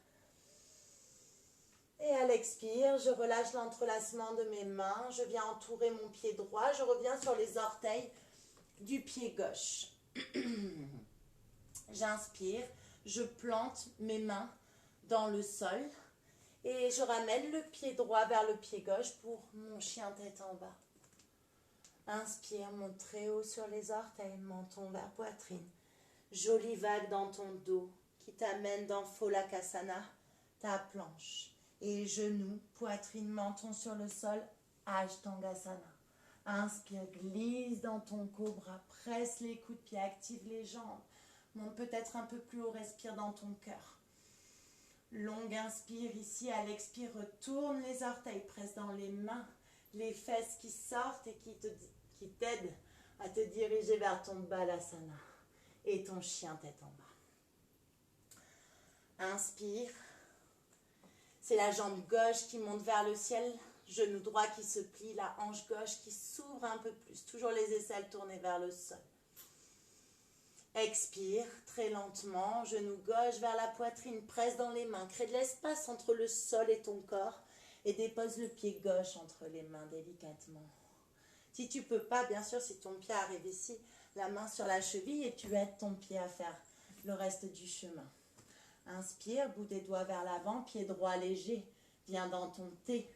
Et à l'expire, je relâche l'entrelacement de mes mains. Je viens entourer mon pied droit. Je reviens sur les orteils du pied gauche. J'inspire. Je plante mes mains dans le sol. Et je ramène le pied droit vers le pied gauche pour mon chien tête en bas. Inspire, monte très haut sur les orteils, menton vers poitrine. Jolie vague dans ton dos qui t'amène dans Pholakasana, ta planche. Et genoux, poitrine, menton sur le sol, Ashtangasana. Inspire, glisse dans ton cobra, presse les coups de pied, active les jambes. Monte peut-être un peu plus haut, respire dans ton cœur. Longue inspire ici, à l'expire, retourne les orteils, presse dans les mains, les fesses qui sortent et qui t'aident à te diriger vers ton Balasana et ton chien tête en bas. Inspire. C'est la jambe gauche qui monte vers le ciel, genou droit qui se plie, la hanche gauche qui s'ouvre un peu plus, toujours les aisselles tournées vers le sol. Expire très lentement, genou gauche vers la poitrine, presse dans les mains, crée de l'espace entre le sol et ton corps et dépose le pied gauche entre les mains délicatement. Si tu peux pas, bien sûr, si ton pied arrive ici, la main sur la cheville et tu aides ton pied à faire le reste du chemin. Inspire, bout des doigts vers l'avant, pied droit léger, viens dans ton T.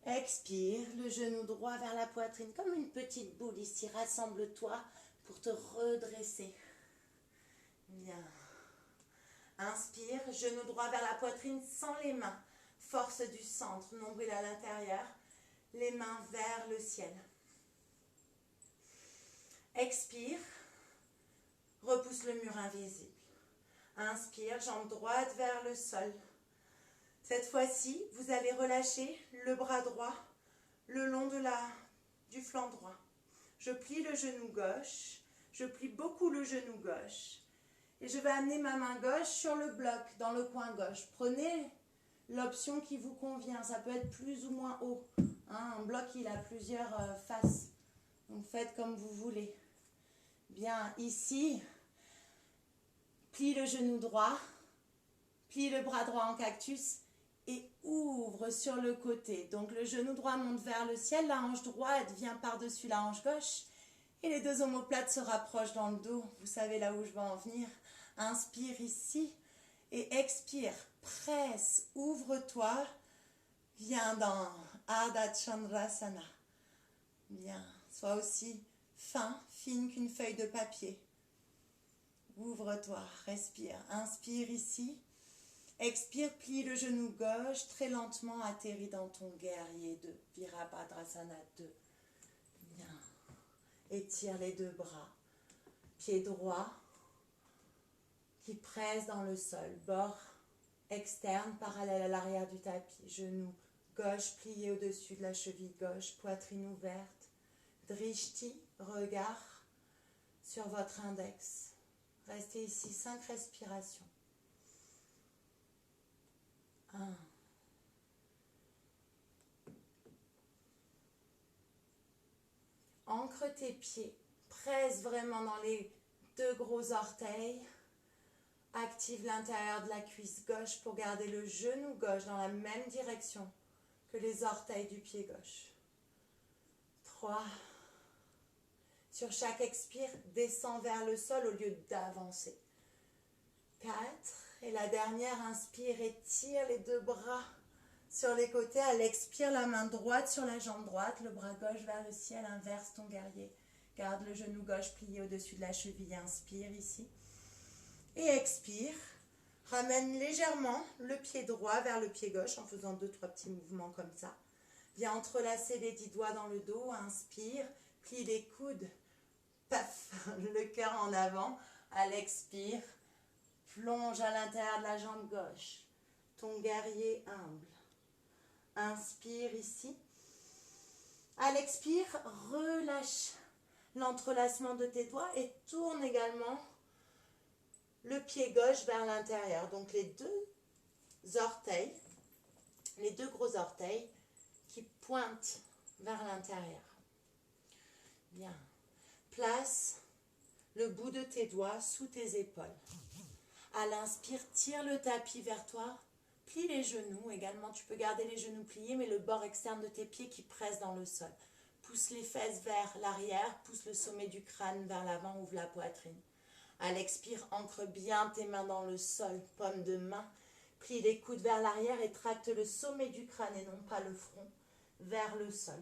Expire, le genou droit vers la poitrine, comme une petite boule ici, rassemble-toi pour te redresser. Bien. Inspire, genou droit vers la poitrine sans les mains, force du centre, nombril à l'intérieur, les mains vers le ciel. Expire, repousse le mur invisible. Inspire, jambe droite vers le sol. Cette fois-ci, vous allez relâcher le bras droit le long du flanc droit. Je plie le genou gauche, je plie beaucoup le genou gauche. Et je vais amener ma main gauche sur le bloc, dans le coin gauche. Prenez l'option qui vous convient, ça peut être plus ou moins haut. Un bloc, il a plusieurs faces, donc faites comme vous voulez. Bien, ici, plie le genou droit, plie le bras droit en cactus et ouvre sur le côté. Donc le genou droit monte vers le ciel, la hanche droite vient par-dessus la hanche gauche et les deux omoplates se rapprochent dans le dos. Vous savez là où je vais en venir. Inspire ici et expire. Presse, ouvre-toi. Viens dans Ardha Chandrasana. Bien, sois aussi fine qu'une feuille de papier. Ouvre-toi, respire. Inspire ici. Expire, plie le genou gauche, très lentement atterris dans ton guerrier 2. Virabhadrasana 2. Bien. Étire les deux bras. Pied droit qui presse dans le sol. Bord externe parallèle à l'arrière du tapis. Genou gauche plié au-dessus de la cheville gauche. Poitrine ouverte. Drishti, regard sur votre index. Restez ici 5 respirations. 1. Ancre tes pieds, presse vraiment dans les 2 gros orteils, active l'intérieur de la cuisse gauche pour garder le genou gauche dans la même direction que les orteils du pied gauche. 3. Sur chaque expire, descends vers le sol au lieu d'avancer. 4. Et la dernière, inspire, étire les 2 bras sur les côtés. À l'expire, la main droite sur la jambe droite, le bras gauche vers le ciel, inverse ton guerrier. Garde le genou gauche plié au-dessus de la cheville, inspire ici. Et expire, ramène légèrement le pied droit vers le pied gauche en faisant 2-3 petits mouvements comme ça. Viens entrelacer les 10 doigts dans le dos, inspire, plie les coudes, paf, le cœur en avant. À l'expire, plonge à l'intérieur de la jambe gauche, ton guerrier humble. Inspire ici. À l'expire, relâche l'entrelacement de tes doigts et tourne également le pied gauche vers l'intérieur. Donc les 2 orteils, les 2 gros orteils qui pointent vers l'intérieur. Bien. Place le bout de tes doigts sous tes épaules. À l'inspire, tire le tapis vers toi. Plie les genoux. Également, tu peux garder les genoux pliés, mais le bord externe de tes pieds qui presse dans le sol. Pousse les fesses vers l'arrière. Pousse le sommet du crâne vers l'avant. Ouvre la poitrine. À l'expire, ancre bien tes mains dans le sol. Paume de main. Plie les coudes vers l'arrière et tracte le sommet du crâne et non pas le front vers le sol.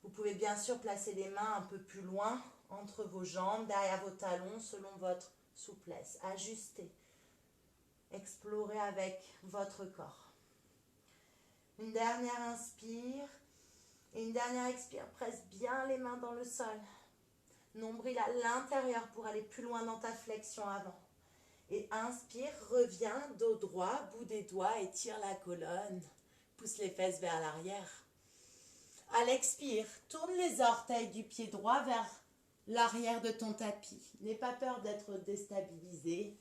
Vous pouvez bien sûr placer les mains un peu plus loin entre vos jambes, derrière vos talons, selon votre souplesse. Ajustez. Explorez avec votre corps. Une dernière inspire et une dernière expire. Presse bien les mains dans le sol. Nombril à l'intérieur pour aller plus loin dans ta flexion avant. Et inspire, reviens, dos droit, bout des doigts, étire la colonne. Pousse les fesses vers l'arrière. À l'expire, tourne les orteils du pied droit vers l'arrière de ton tapis. N'aie pas peur d'être déstabilisé.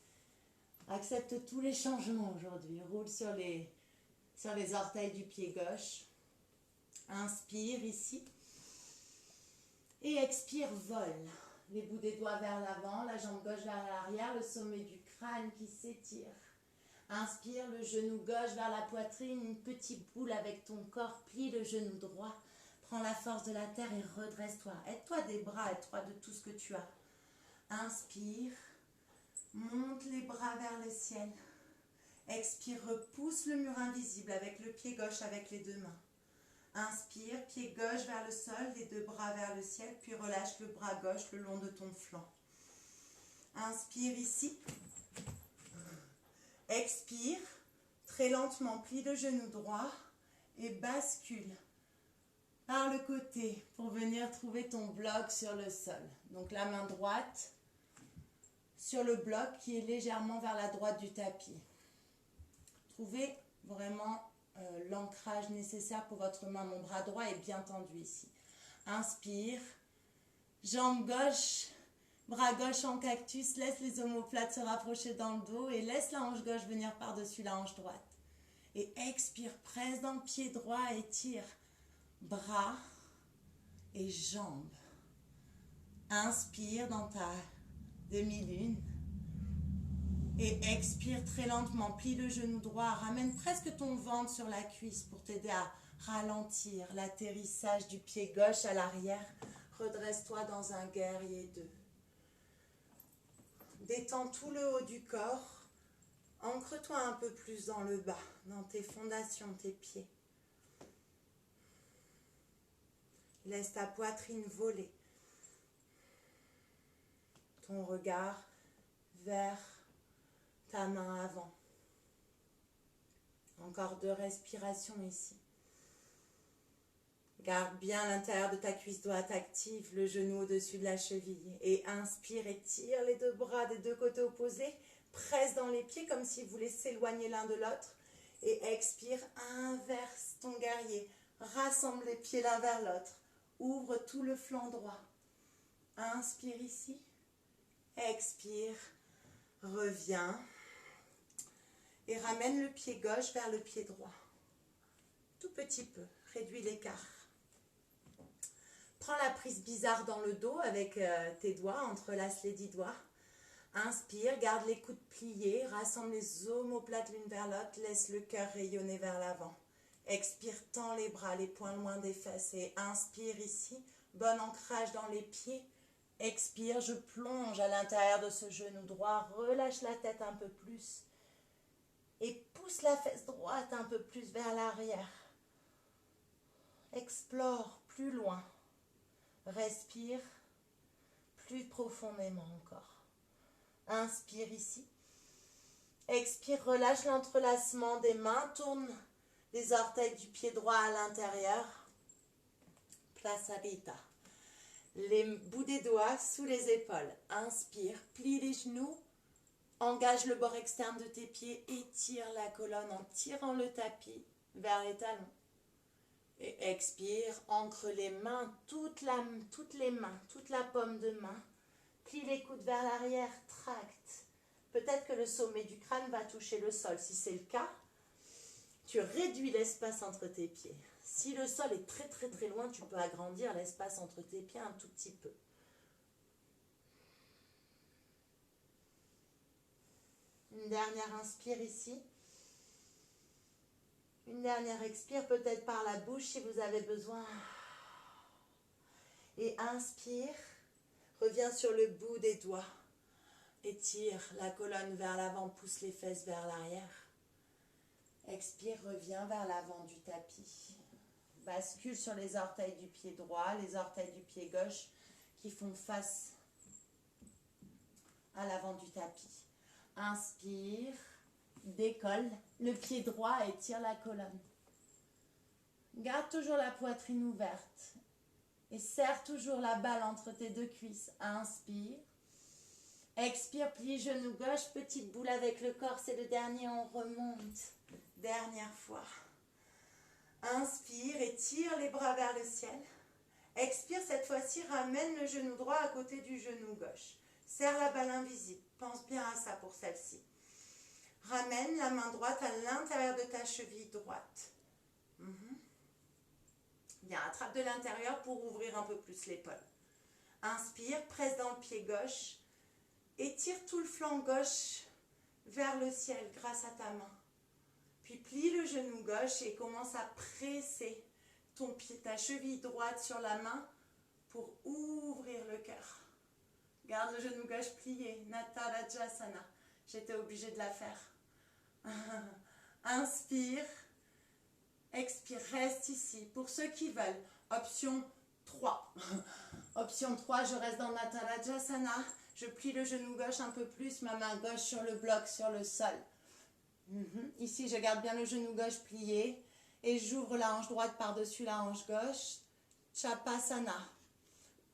Accepte tous les changements aujourd'hui. Roule sur les orteils du pied gauche. Inspire ici. Et expire, vole. Les bouts des doigts vers l'avant, la jambe gauche vers l'arrière, le sommet du crâne qui s'étire. Inspire, le genou gauche vers la poitrine, une petite boule avec ton corps. Plie le genou droit. Prends la force de la terre et redresse-toi. Aide-toi des bras, aide-toi de tout ce que tu as. Inspire. Monte les bras vers le ciel. Expire, repousse le mur invisible avec le pied gauche avec les 2 mains. Inspire, pied gauche vers le sol, les 2 bras vers le ciel, puis relâche le bras gauche le long de ton flanc. Inspire ici. Expire, très lentement, plie le genou droit et bascule par le côté pour venir trouver ton bloc sur le sol. Donc la main droite sur le bloc qui est légèrement vers la droite du tapis. Trouvez vraiment l'ancrage nécessaire pour votre main. Mon bras droit est bien tendu ici. Inspire, jambe gauche, bras gauche en cactus, laisse les omoplates se rapprocher dans le dos et laisse la hanche gauche venir par-dessus la hanche droite. Et expire, presse dans le pied droit, étire bras et jambes. Inspire dans ta demi-lune. Et expire très lentement, plie le genou droit, ramène presque ton ventre sur la cuisse pour t'aider à ralentir l'atterrissage du pied gauche à l'arrière. Redresse-toi dans un guerrier 2. Détends tout le haut du corps, ancre-toi un peu plus dans le bas, dans tes fondations, tes pieds. Laisse ta poitrine voler. Ton regard vers ta main avant. Encore 2 respirations ici. Garde bien l'intérieur de ta cuisse droite active, le genou au-dessus de la cheville. Et inspire et tire les 2 bras des 2 côtés opposés. Presse dans les pieds comme s'ils voulaient s'éloigner l'un de l'autre. Et expire, inverse ton guerrier. Rassemble les pieds l'un vers l'autre. Ouvre tout le flanc droit. Inspire ici. Expire. Reviens. Et ramène le pied gauche vers le pied droit. Tout petit peu. Réduis l'écart. Prends la prise bizarre dans le dos avec tes doigts. Entrelace les 10 doigts. Inspire. Garde les coudes pliés. Rassemble les omoplates l'une vers l'autre. Laisse le cœur rayonner vers l'avant. Expire, tends les bras, les poings loin des fesses. Et inspire ici. Bon ancrage dans les pieds. Expire, je plonge à l'intérieur de ce genou droit. Relâche la tête un peu plus. Et pousse la fesse droite un peu plus vers l'arrière. Explore plus loin. Respire plus profondément encore. Inspire ici. Expire, relâche l'entrelacement des mains. Tourne les orteils du pied droit à l'intérieur. Plasarita. Les bouts des doigts sous les épaules. Inspire, plie les genoux. Engage le bord externe de tes pieds. Étire la colonne en tirant le tapis vers les talons. Et expire, ancre les mains, toutes les mains, toute la paume de main. Plie les coudes vers l'arrière, tracte. Peut-être que le sommet du crâne va toucher le sol. Si c'est le cas, tu réduis l'espace entre tes pieds. Si le sol est très très très loin, tu peux agrandir l'espace entre tes pieds un tout petit peu. Une dernière inspire ici. Une dernière expire, peut-être par la bouche si vous avez besoin. Et inspire. Reviens sur le bout des doigts. Étire la colonne vers l'avant, pousse les fesses vers l'arrière. Expire, reviens vers l'avant du tapis. Bascule sur les orteils du pied droit, les orteils du pied gauche qui font face à l'avant du tapis. Inspire, décolle le pied droit et tire la colonne. Garde toujours la poitrine ouverte et serre toujours la balle entre tes 2 cuisses. Inspire. Expire, plie genou gauche, petite boule avec le corps, c'est le dernier, on remonte. Dernière fois. Inspire et tire les bras vers le ciel. Expire, cette fois-ci, ramène le genou droit à côté du genou gauche. Serre la balle invisible, pense bien à ça pour celle-ci. Ramène la main droite à l'intérieur de ta cheville droite. Bien, attrape de l'intérieur pour ouvrir un peu plus l'épaule. Inspire, presse dans le pied gauche. Étire tout le flanc gauche vers le ciel grâce à ta main. Puis plie le genou gauche et commence à presser ta cheville droite sur la main pour ouvrir le cœur. Garde le genou gauche plié. Natarajasana. J'étais obligée de la faire. Inspire. Expire. Reste ici. Pour ceux qui veulent, option 3. Option 3, je reste dans Natarajasana. Je plie le genou gauche un peu plus, ma main gauche sur le bloc, sur le sol. Ici, je garde bien le genou gauche plié et j'ouvre la hanche droite par-dessus la hanche gauche. Chapasana.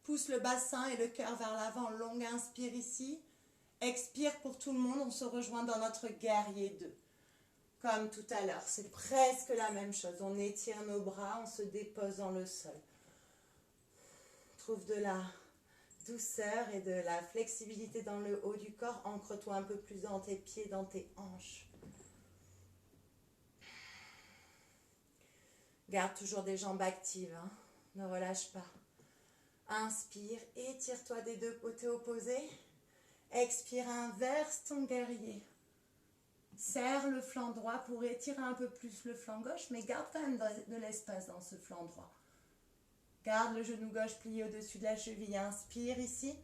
Pousse le bassin et le cœur vers l'avant. Longue inspire ici. Expire pour tout le monde. On se rejoint dans notre guerrier 2. Comme tout à l'heure. C'est presque la même chose. On étire nos bras, on se dépose dans le sol. Trouve de la douceur et de la flexibilité dans le haut du corps. Ancre-toi un peu plus dans tes pieds, dans tes hanches. Garde toujours des jambes actives. Ne relâche pas. Inspire, étire-toi des 2 côtés opposés. Expire, inverse ton guerrier. Serre le flanc droit pour étirer un peu plus le flanc gauche, mais garde quand même de l'espace dans ce flanc droit. Garde le genou gauche plié au-dessus de la cheville. Inspire ici.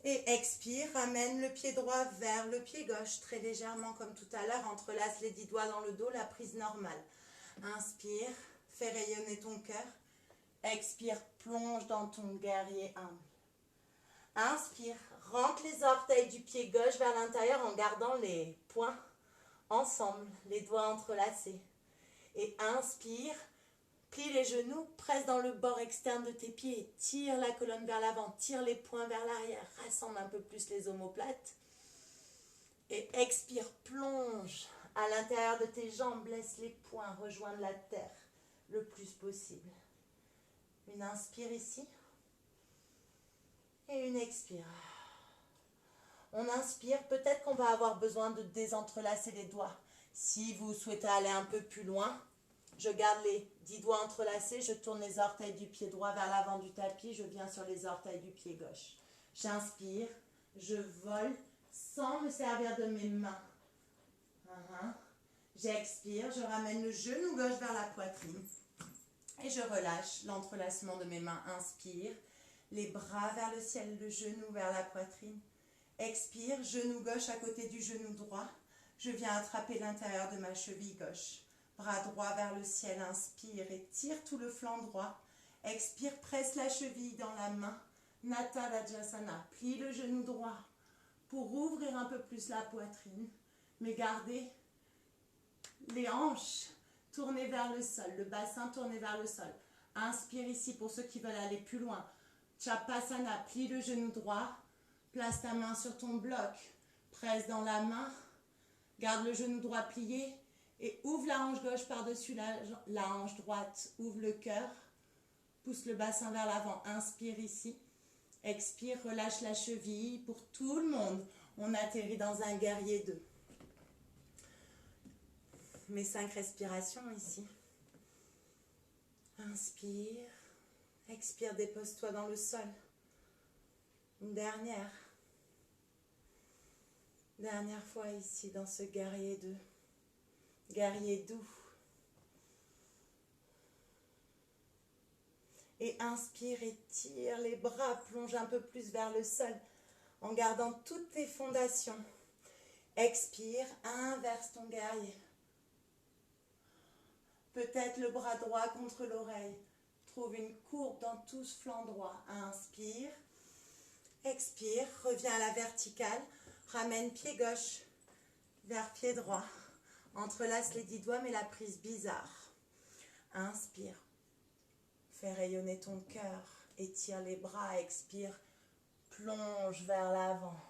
Et expire, ramène le pied droit vers le pied gauche, très légèrement comme tout à l'heure. Entrelace les 10 doigts dans le dos, la prise normale. Inspire, fais rayonner ton cœur. Expire, plonge dans ton guerrier humble. Inspire, Rentre les orteils du pied gauche vers l'intérieur en gardant les poings ensemble, les doigts entrelacés. Et inspire, plie les genoux, presse dans le bord externe de tes pieds, tire la colonne vers l'avant, tire les poings vers l'arrière, rassemble un peu plus les omoplates. Et expire, plonge à l'intérieur de tes jambes, laisse les poings rejoindre la terre le plus possible. Une inspire ici et une expire. On inspire, peut-être qu'on va avoir besoin de désentrelacer les doigts. Si vous souhaitez aller un peu plus loin, je garde les 10 doigts entrelacés, je tourne les orteils du pied droit vers l'avant du tapis, je viens sur les orteils du pied gauche. J'inspire, je vole sans me servir de mes mains. J'expire, je ramène le genou gauche vers la poitrine et je relâche l'entrelacement de mes mains. Inspire, les bras vers le ciel, le genou vers la poitrine. Expire, genou gauche à côté du genou droit. Je viens attraper l'intérieur de ma cheville gauche. Bras droit vers le ciel, inspire et tire tout le flanc droit. Expire, presse la cheville dans la main. Nata Vajrasana, plie le genou droit pour ouvrir un peu plus la poitrine, mais gardez les hanches tournées vers le sol, le bassin tourné vers le sol. Inspire ici pour ceux qui veulent aller plus loin. Chapasana, plie le genou droit, place ta main sur ton bloc, presse dans la main, garde le genou droit plié et ouvre la hanche gauche par-dessus la hanche droite, ouvre le cœur, pousse le bassin vers l'avant, inspire ici, expire, relâche la cheville pour tout le monde. On atterrit dans un guerrier 2. Mes 5 respirations ici. Inspire, expire, dépose-toi dans le sol. Une dernière fois ici dans ce guerrier 2. Guerrier doux. Et inspire et tire les bras, plonge un peu plus vers le sol en gardant toutes tes fondations. Expire, inverse ton guerrier. Peut-être le bras droit contre l'oreille. Trouve une courbe dans tout ce flanc droit. Inspire. Expire. Reviens à la verticale. Ramène pied gauche vers pied droit. Entrelace les 10 doigts, mais la prise bizarre. Inspire. Fais rayonner ton cœur. Étire les bras. Expire. Plonge vers l'avant.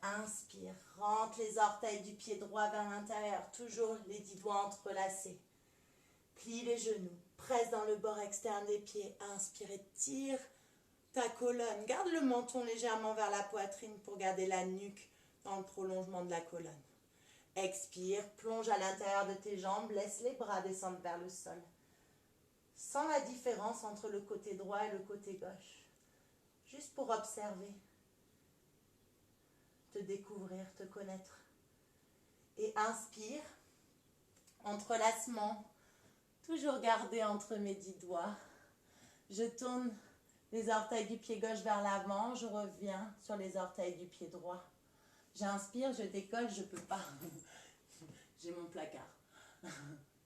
Inspire. Rentre les orteils du pied droit vers l'intérieur. Toujours les 10 doigts entrelacés. Plie les genoux, presse dans le bord externe des pieds, inspire et tire ta colonne. Garde le menton légèrement vers la poitrine pour garder la nuque dans le prolongement de la colonne. Expire, plonge à l'intérieur de tes jambes, laisse les bras descendre vers le sol. Sens la différence entre le côté droit et le côté gauche. Juste pour observer, te découvrir, te connaître. Et inspire, entrelacement. Toujours gardé entre mes 10 doigts. Je tourne les orteils du pied gauche vers l'avant. Je reviens sur les orteils du pied droit. J'inspire, je décolle, je ne peux pas. J'ai mon placard.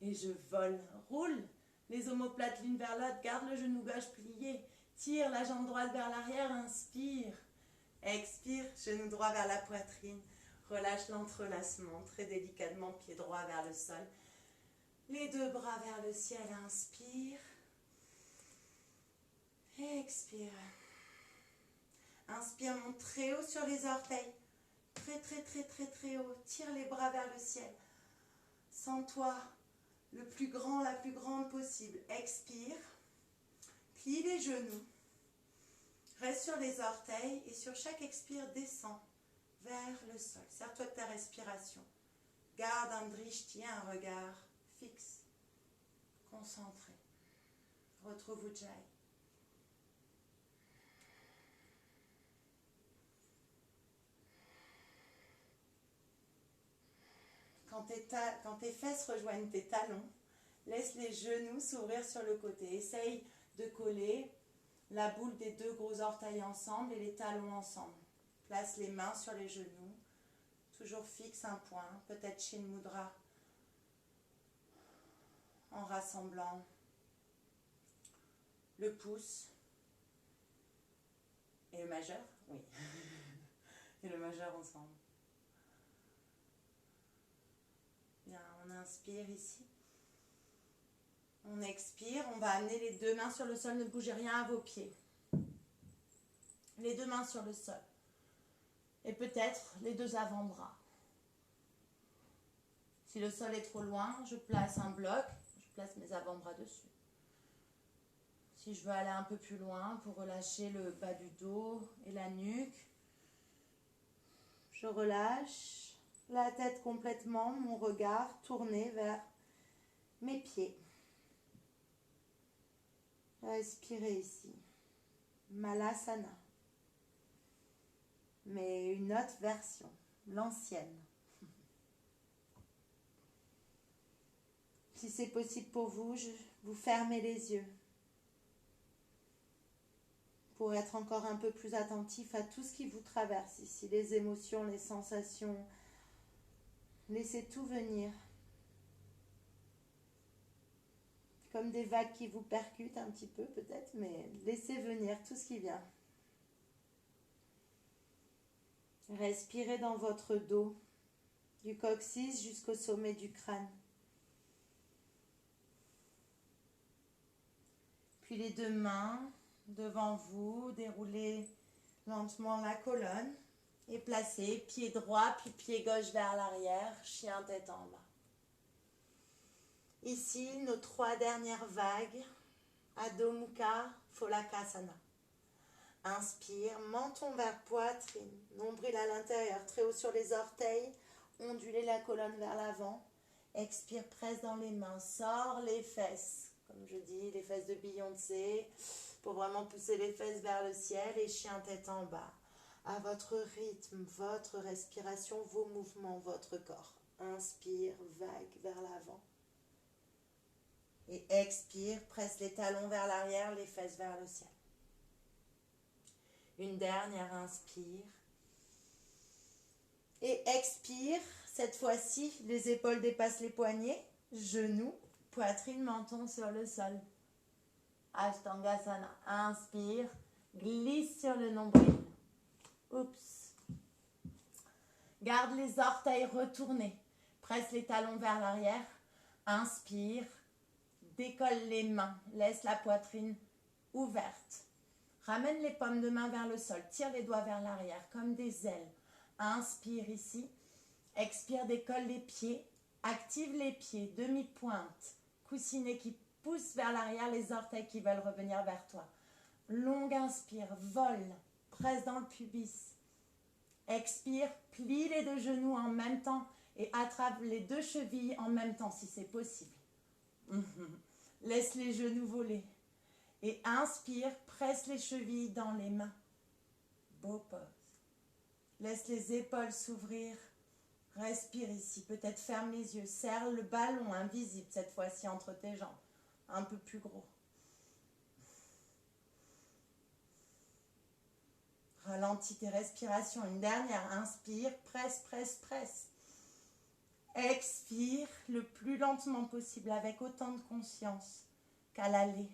Et je vole. Roule les omoplates l'une vers l'autre. Garde le genou gauche plié. Tire la jambe droite vers l'arrière. Inspire. Expire, genou droit vers la poitrine. Relâche l'entrelacement. Très délicatement, pied droit vers le sol. Les 2 bras vers le ciel, inspire. Expire. Inspire, monte très haut sur les orteils. Très haut. Tire les bras vers le ciel. Sens-toi le plus grand, la plus grande possible. Expire. Plie les genoux. Reste sur les orteils et sur chaque expire, descends vers le sol. Sers-toi de ta respiration. Garde un drishti, un regard fixe, concentré. Retrouve Ujjayi. Quand tes fesses rejoignent tes talons, laisse les genoux s'ouvrir sur le côté. Essaye de coller la boule des 2 gros orteils ensemble et les talons ensemble. Place les mains sur les genoux. Toujours fixe un point, peut-être Shin Mudra, en rassemblant le pouce et le majeur Oui. Et le majeur ensemble. Bien, on inspire ici. On expire, on va amener les deux mains sur le sol, ne bougez rien à vos pieds. Les deux mains sur le sol. Et peut-être les deux avant-bras. Si le sol est trop loin, je place un bloc, je place mes avant-bras dessus. Si je veux aller un peu plus loin pour relâcher le bas du dos et la nuque, je relâche la tête complètement, mon regard tourné vers mes pieds. Respirez ici. Malasana. Mais une autre version, l'ancienne. Si c'est possible pour vous, vous fermez les yeux pour être encore un peu plus attentif à tout ce qui vous traverse ici, les émotions, les sensations. Laissez tout venir. Comme des vagues qui vous percutent un petit peu peut-être, mais laissez venir tout ce qui vient. Respirez dans votre dos, du coccyx jusqu'au sommet du crâne. Puis les deux mains devant vous, déroulez lentement la colonne et placez pied droit puis pied gauche vers l'arrière, chien tête en bas. Ici, nos 3 dernières vagues, Adho Mukha Phalakasana. Inspire, menton vers poitrine, nombril à l'intérieur, très haut sur les orteils, ondulez la colonne vers l'avant. Expire, presse dans les mains, sors les fesses, comme je dis, les fesses de Beyoncé, pour vraiment pousser les fesses vers le ciel et chien tête en bas. À votre rythme, votre respiration, vos mouvements, votre corps. Inspire, vague vers l'avant. Et expire, presse les talons vers l'arrière, les fesses vers le ciel. Une dernière inspire. Et expire, cette fois-ci, les épaules dépassent les poignets, genoux, poitrine, menton sur le sol. Ashtangasana. Inspire, glisse sur le nombril. Oups. Garde les orteils retournés. Presse les talons vers l'arrière. Inspire, décolle les mains, laisse la poitrine ouverte. Ramène les paumes de main vers le sol, tire les doigts vers l'arrière comme des ailes. Inspire ici, expire, décolle les pieds, active les pieds, demi-pointe, coussinet qui pousse vers l'arrière, les orteils qui veulent revenir vers toi. Longue inspire, vole, presse dans le pubis. Expire, plie les deux genoux en même temps et attrape les deux chevilles en même temps si c'est possible. Laisse les genoux voler. Et inspire, presse les chevilles dans les mains. Beau pose. Laisse les épaules s'ouvrir. Respire ici. Peut-être ferme les yeux. Serre le ballon invisible cette fois-ci entre tes jambes. Un peu plus gros. Ralentis tes respirations. Une dernière. Inspire, presse, presse, presse. Expire le plus lentement possible avec autant de conscience qu'à l'aller.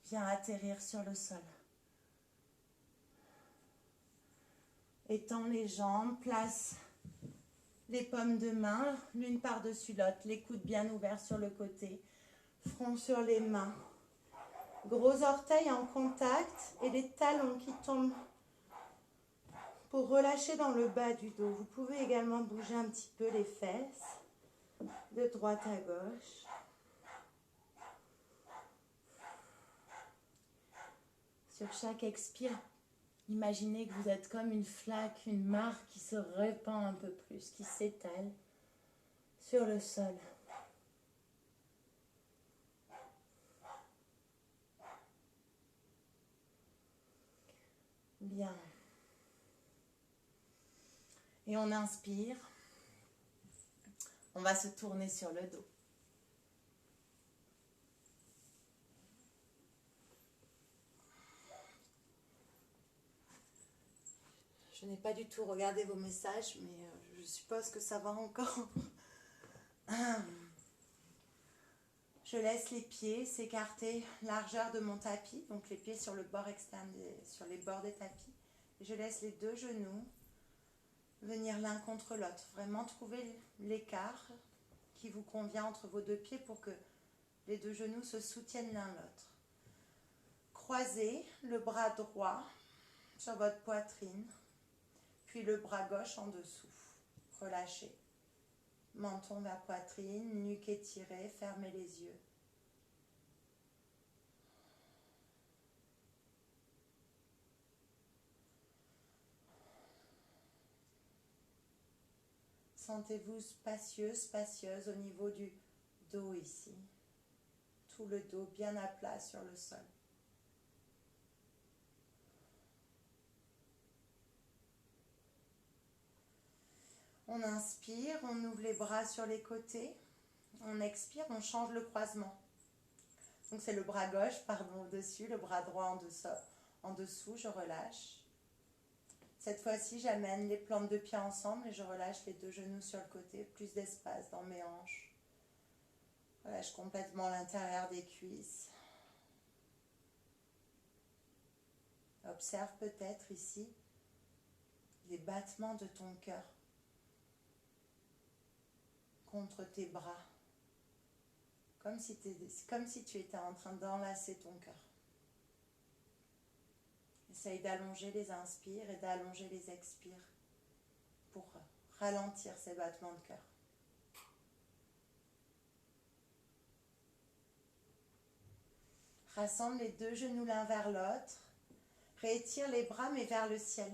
Viens atterrir sur le sol. Étends les jambes, place les paumes de main, l'une par-dessus l'autre, les coudes bien ouverts sur le côté, front sur les mains. Gros orteils en contact et les talons qui tombent pour relâcher dans le bas du dos. Vous pouvez également bouger un petit peu les fesses, de droite à gauche. Sur chaque expire, imaginez que vous êtes comme une flaque, une mare qui se répand un peu plus, qui s'étale sur le sol. Bien. Et on inspire. On va se tourner sur le dos. Je n'ai pas du tout regardé vos messages, mais je suppose que ça va encore. Je laisse les pieds s'écarter largeur de mon tapis, donc les pieds sur le bord externe, sur les bords des tapis, Et je laisse les deux genoux venir l'un contre l'autre. Vraiment trouver l'écart qui vous convient entre vos deux pieds pour que les deux genoux se soutiennent l'un l'autre. Croisez le bras droit sur votre poitrine, puis le bras gauche en dessous. Relâchez. Menton vers poitrine, nuque étirée, fermez les yeux. Sentez-vous spacieux, spacieuse au niveau du dos ici. Tout le dos bien à plat sur le sol. On inspire, on ouvre les bras sur les côtés. On expire, on change le croisement. Donc c'est le bras gauche, pardon, au-dessus, le bras droit en dessous, je relâche. Cette fois-ci, j'amène les plantes de pied ensemble et je relâche les deux genoux sur le côté, plus d'espace dans mes hanches. Je relâche complètement l'intérieur des cuisses. Observe peut-être ici les battements de ton cœur contre tes bras, comme si tu étais en train d'enlacer ton cœur. Essaye d'allonger les inspires et d'allonger les expires pour ralentir ces battements de cœur. Rassemble les deux genoux l'un vers l'autre. Réétire les bras mais vers le ciel.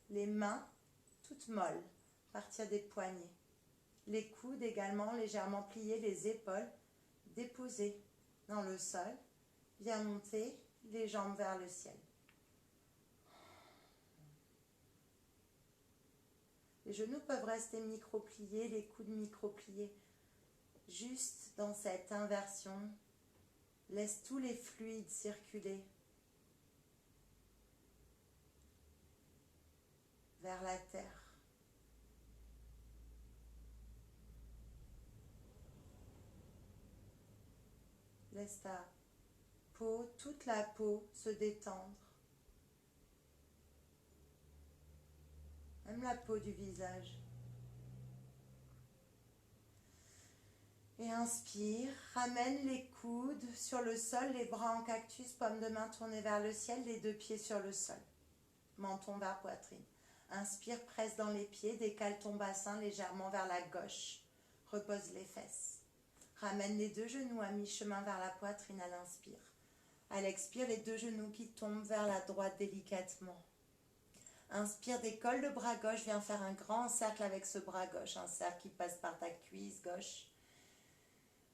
Les mains toutes molles, partir des poignets. Les coudes également légèrement pliés, les épaules déposées dans le sol. Bien monter les jambes vers le ciel. Les genoux peuvent rester micro-pliés, les coudes micro-pliés. Juste dans cette inversion, laisse tous les fluides circuler vers la terre. Laisse ta peau, toute la peau se détendre. Même la peau du visage. Et inspire, ramène les coudes sur le sol, les bras en cactus, paume de main tournée vers le ciel, les deux pieds sur le sol. Menton vers poitrine. Inspire, presse dans les pieds, décale ton bassin légèrement vers la gauche. Repose les fesses. Ramène les deux genoux à mi-chemin vers la poitrine à l'inspire. À l'expire, les deux genoux qui tombent vers la droite délicatement. Inspire, décolle le bras gauche, viens faire un grand cercle avec ce bras gauche. Un cercle qui passe par ta cuisse gauche.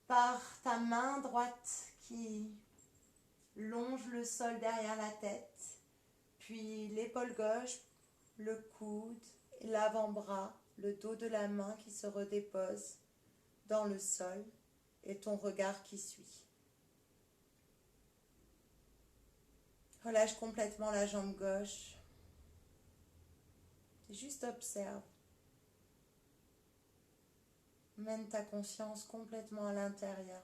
Par ta main droite qui longe le sol derrière la tête. Puis l'épaule gauche, le coude, l'avant-bras, le dos de la main qui se redépose dans le sol et ton regard qui suit. Relâche complètement la jambe gauche. Juste observe. Mène ta conscience complètement à l'intérieur.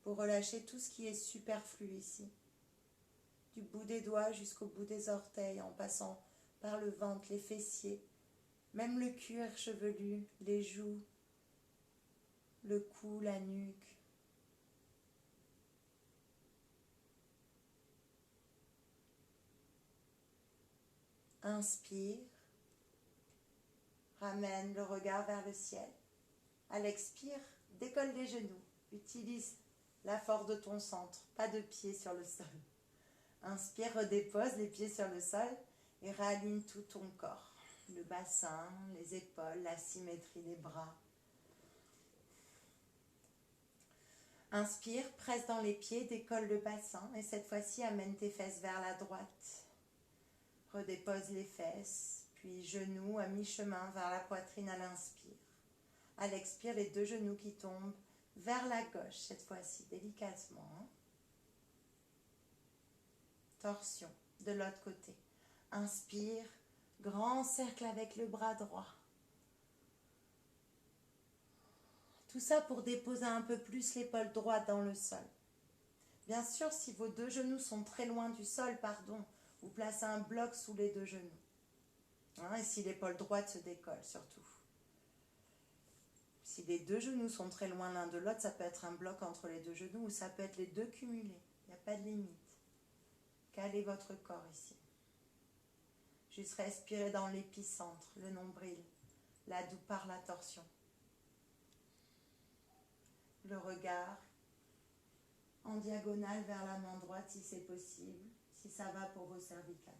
Pour relâcher tout ce qui est superflu ici. Du bout des doigts jusqu'au bout des orteils, en passant par le ventre, les fessiers, même le cuir chevelu, les joues, le cou, la nuque. Inspire, ramène le regard vers le ciel. À l'expire, décolle les genoux. Utilise la force de ton centre, pas de pieds sur le sol. Inspire, redépose les pieds sur le sol et réaligne tout ton corps. Le bassin, les épaules, la symétrie des bras. Inspire, presse dans les pieds, décolle le bassin et cette fois-ci amène tes fesses vers la droite. Redépose les fesses, puis genoux à mi-chemin vers la poitrine à l'inspire. À l'expire, les deux genoux qui tombent vers la gauche, cette fois-ci, délicatement. Torsion de l'autre côté. Inspire, grand cercle avec le bras droit. Tout ça pour déposer un peu plus l'épaule droite dans le sol. Bien sûr, si vos deux genoux sont très loin du sol, vous placez un bloc sous les deux genoux. Et si l'épaule droite se décolle, surtout. Si les deux genoux sont très loin l'un de l'autre, ça peut être un bloc entre les deux genoux ou ça peut être les deux cumulés. Il n'y a pas de limite. Calez votre corps ici. Juste respirez dans l'épicentre, le nombril, là d'où part la torsion. Le regard en diagonale vers la main droite si c'est possible, si ça va pour vos cervicales.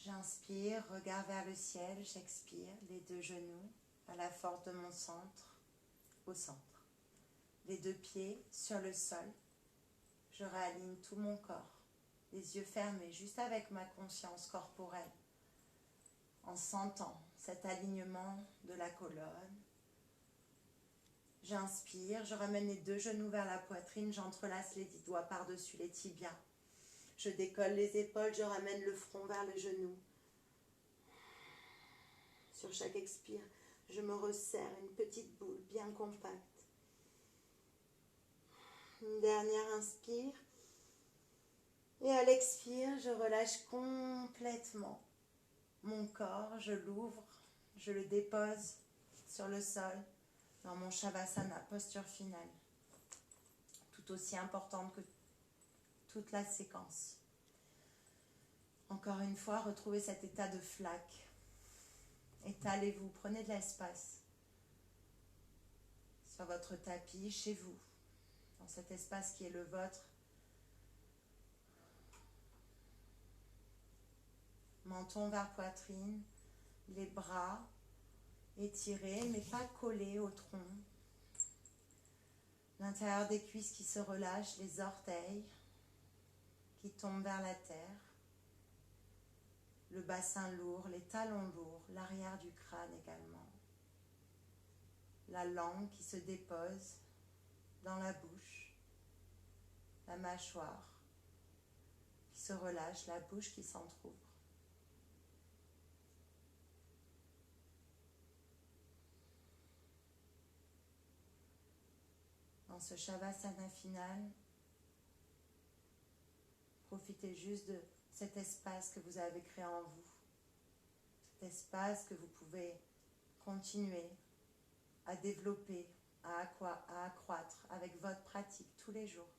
J'inspire, regard vers le ciel, j'expire, les deux genoux à la force de mon centre, au centre. Les deux pieds sur le sol, je réaligne tout mon corps, les yeux fermés, juste avec ma conscience corporelle, en sentant cet alignement de la colonne. J'inspire, je ramène les deux genoux vers la poitrine, j'entrelace les 10 doigts par-dessus les tibias. Je décolle les épaules, je ramène le front vers le genou. Sur chaque expire, je me resserre une petite boule bien compacte. Une dernière inspire. Et à l'expire, je relâche complètement mon corps, je l'ouvre, je le dépose sur le sol dans mon Shavasana, posture finale. Tout aussi importante que toute la séquence. Encore une fois, retrouvez cet état de flaque. Étalez-vous, prenez de l'espace sur votre tapis, chez vous, dans cet espace qui est le vôtre. Menton vers poitrine, les bras étirés, mais pas collés au tronc. L'intérieur des cuisses qui se relâchent, les orteils qui tombent vers la terre. Le bassin lourd, les talons lourds, l'arrière du crâne également. La langue qui se dépose dans la bouche, la mâchoire qui se relâche, la bouche qui s'entrouvre. Dans ce Shavasana final, profitez juste de cet espace que vous avez créé en vous, cet espace que vous pouvez continuer à développer, à accroître avec votre pratique tous les jours.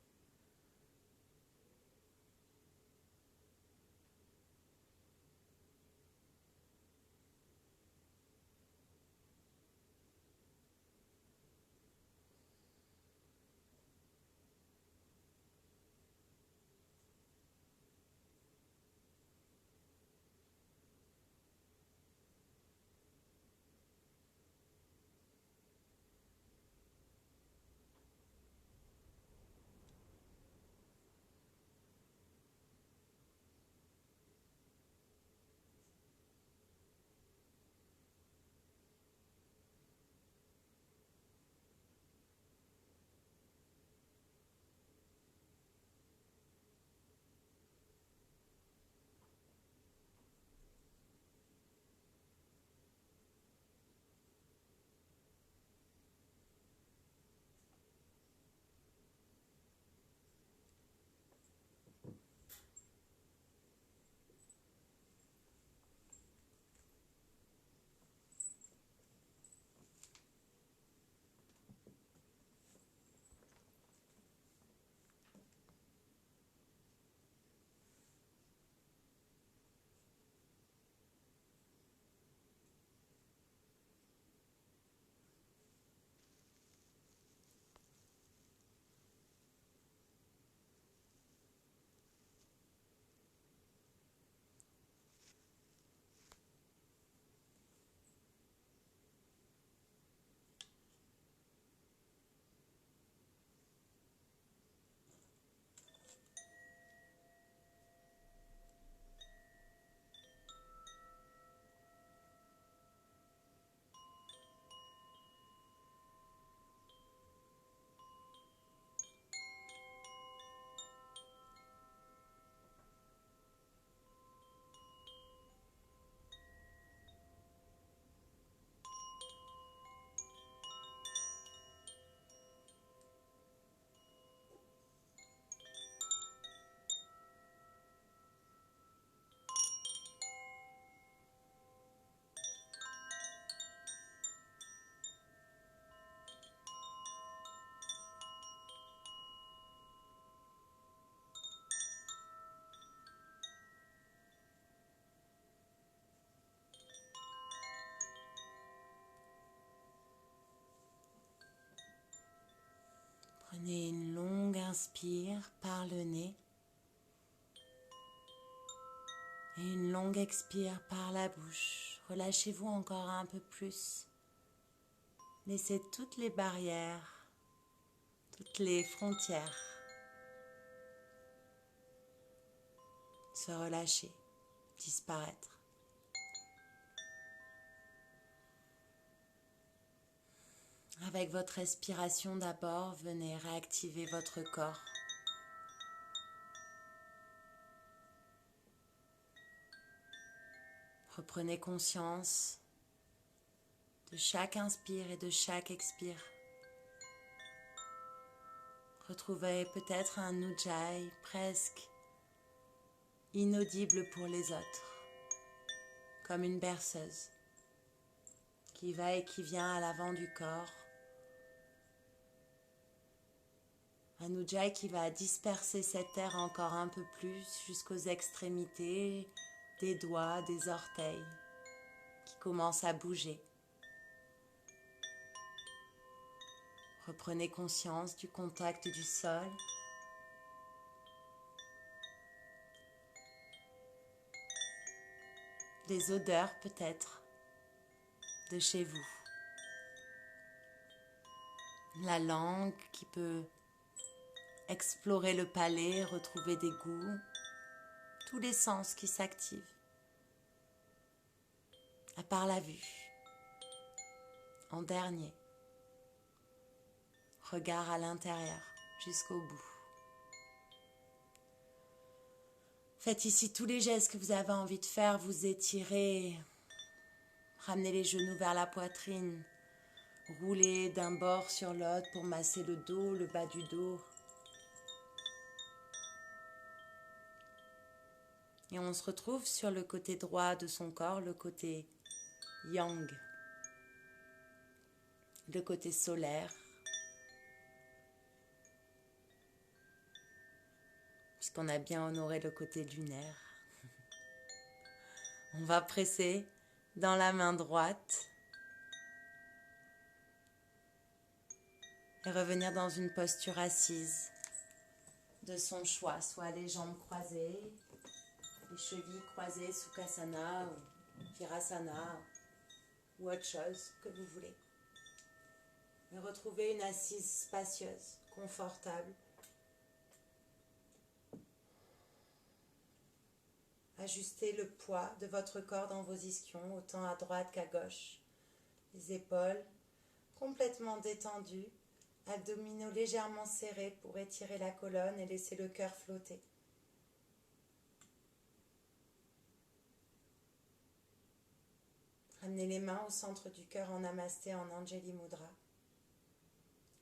Prenez une longue inspire par le nez et une longue expire par la bouche. Relâchez-vous encore un peu plus. Laissez toutes les barrières, toutes les frontières se relâcher, disparaître. Avec votre respiration d'abord, venez réactiver votre corps. Reprenez conscience de chaque inspire et de chaque expire. Retrouvez peut-être un ujjayi presque inaudible pour les autres, comme une berceuse qui va et qui vient à l'avant du corps. Un ujjayi qui va disperser cet air encore un peu plus jusqu'aux extrémités des doigts, des orteils qui commencent à bouger. Reprenez conscience du contact du sol. Des odeurs peut-être de chez vous. La langue qui peut explorer le palais, retrouver des goûts, tous les sens qui s'activent. À part la vue. En dernier, regard à l'intérieur jusqu'au bout. Faites ici tous les gestes que vous avez envie de faire, vous étirez, ramenez les genoux vers la poitrine, roulez d'un bord sur l'autre pour masser le dos, le bas du dos. Et on se retrouve sur le côté droit de son corps, le côté yang, le côté solaire. Puisqu'on a bien honoré le côté lunaire. On va presser dans la main droite et revenir dans une posture assise de son choix, soit les jambes croisées, les chevilles croisées, Sukhasana ou Virasana ou autre chose que vous voulez. Et retrouvez une assise spacieuse, confortable. Ajustez le poids de votre corps dans vos ischions, autant à droite qu'à gauche. Les épaules complètement détendues, abdominaux légèrement serrés pour étirer la colonne et laisser le cœur flotter. Ramenez les mains au centre du cœur en namasté, en Anjali Mudra.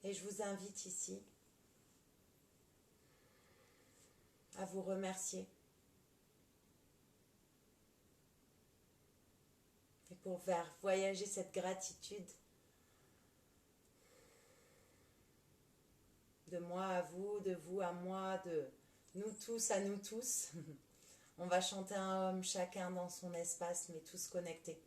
Et je vous invite ici à vous remercier. Et pour faire voyager cette gratitude de moi à vous à moi, de nous tous à nous tous, on va chanter un Om chacun dans son espace, mais tous connectés.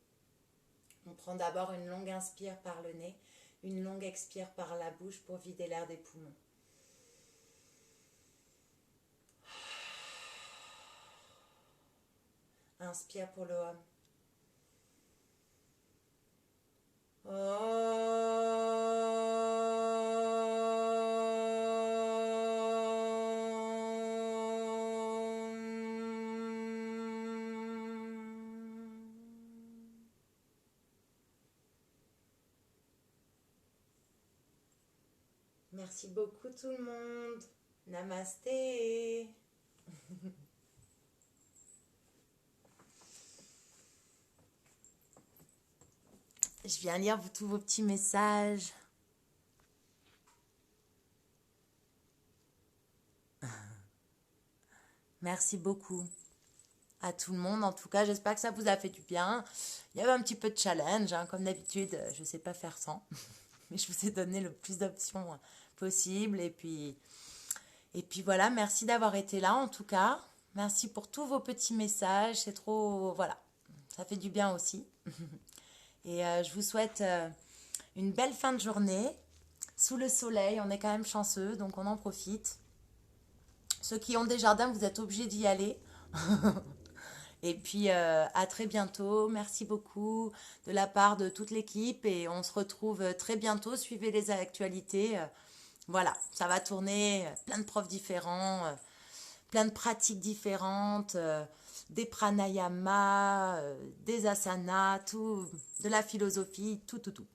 On prend d'abord une longue inspire par le nez, une longue expire par la bouche pour vider l'air des poumons. Inspire pour le Om. Merci beaucoup tout le monde. Namasté. Je viens lire tous vos petits messages. Merci beaucoup à tout le monde. En tout cas, j'espère que ça vous a fait du bien. Il y avait un petit peu de challenge, hein. Comme d'habitude, je ne sais pas faire sans. Mais je vous ai donné le plus d'options possible. Et puis voilà, merci d'avoir été là en tout cas. Merci pour tous vos petits messages. C'est trop... Voilà, ça fait du bien aussi. Et je vous souhaite une belle fin de journée. sous le soleil. On est quand même chanceux, donc on en profite. Ceux qui ont des jardins, vous êtes obligés d'y aller. Et puis, à très bientôt. Merci beaucoup de la part de toute l'équipe. Et on se retrouve très bientôt. Suivez les actualités. Voilà, ça va tourner. Plein de profs différents. Plein de pratiques différentes. Des pranayamas, des asanas, tout, de la philosophie, tout, tout, tout.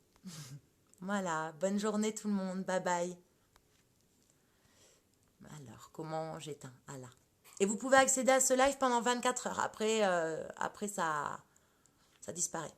Voilà, bonne journée tout le monde. Bye bye. Alors, comment j'éteins? Ah là. Et vous pouvez accéder à ce live pendant 24 heures. Après, ça disparaît.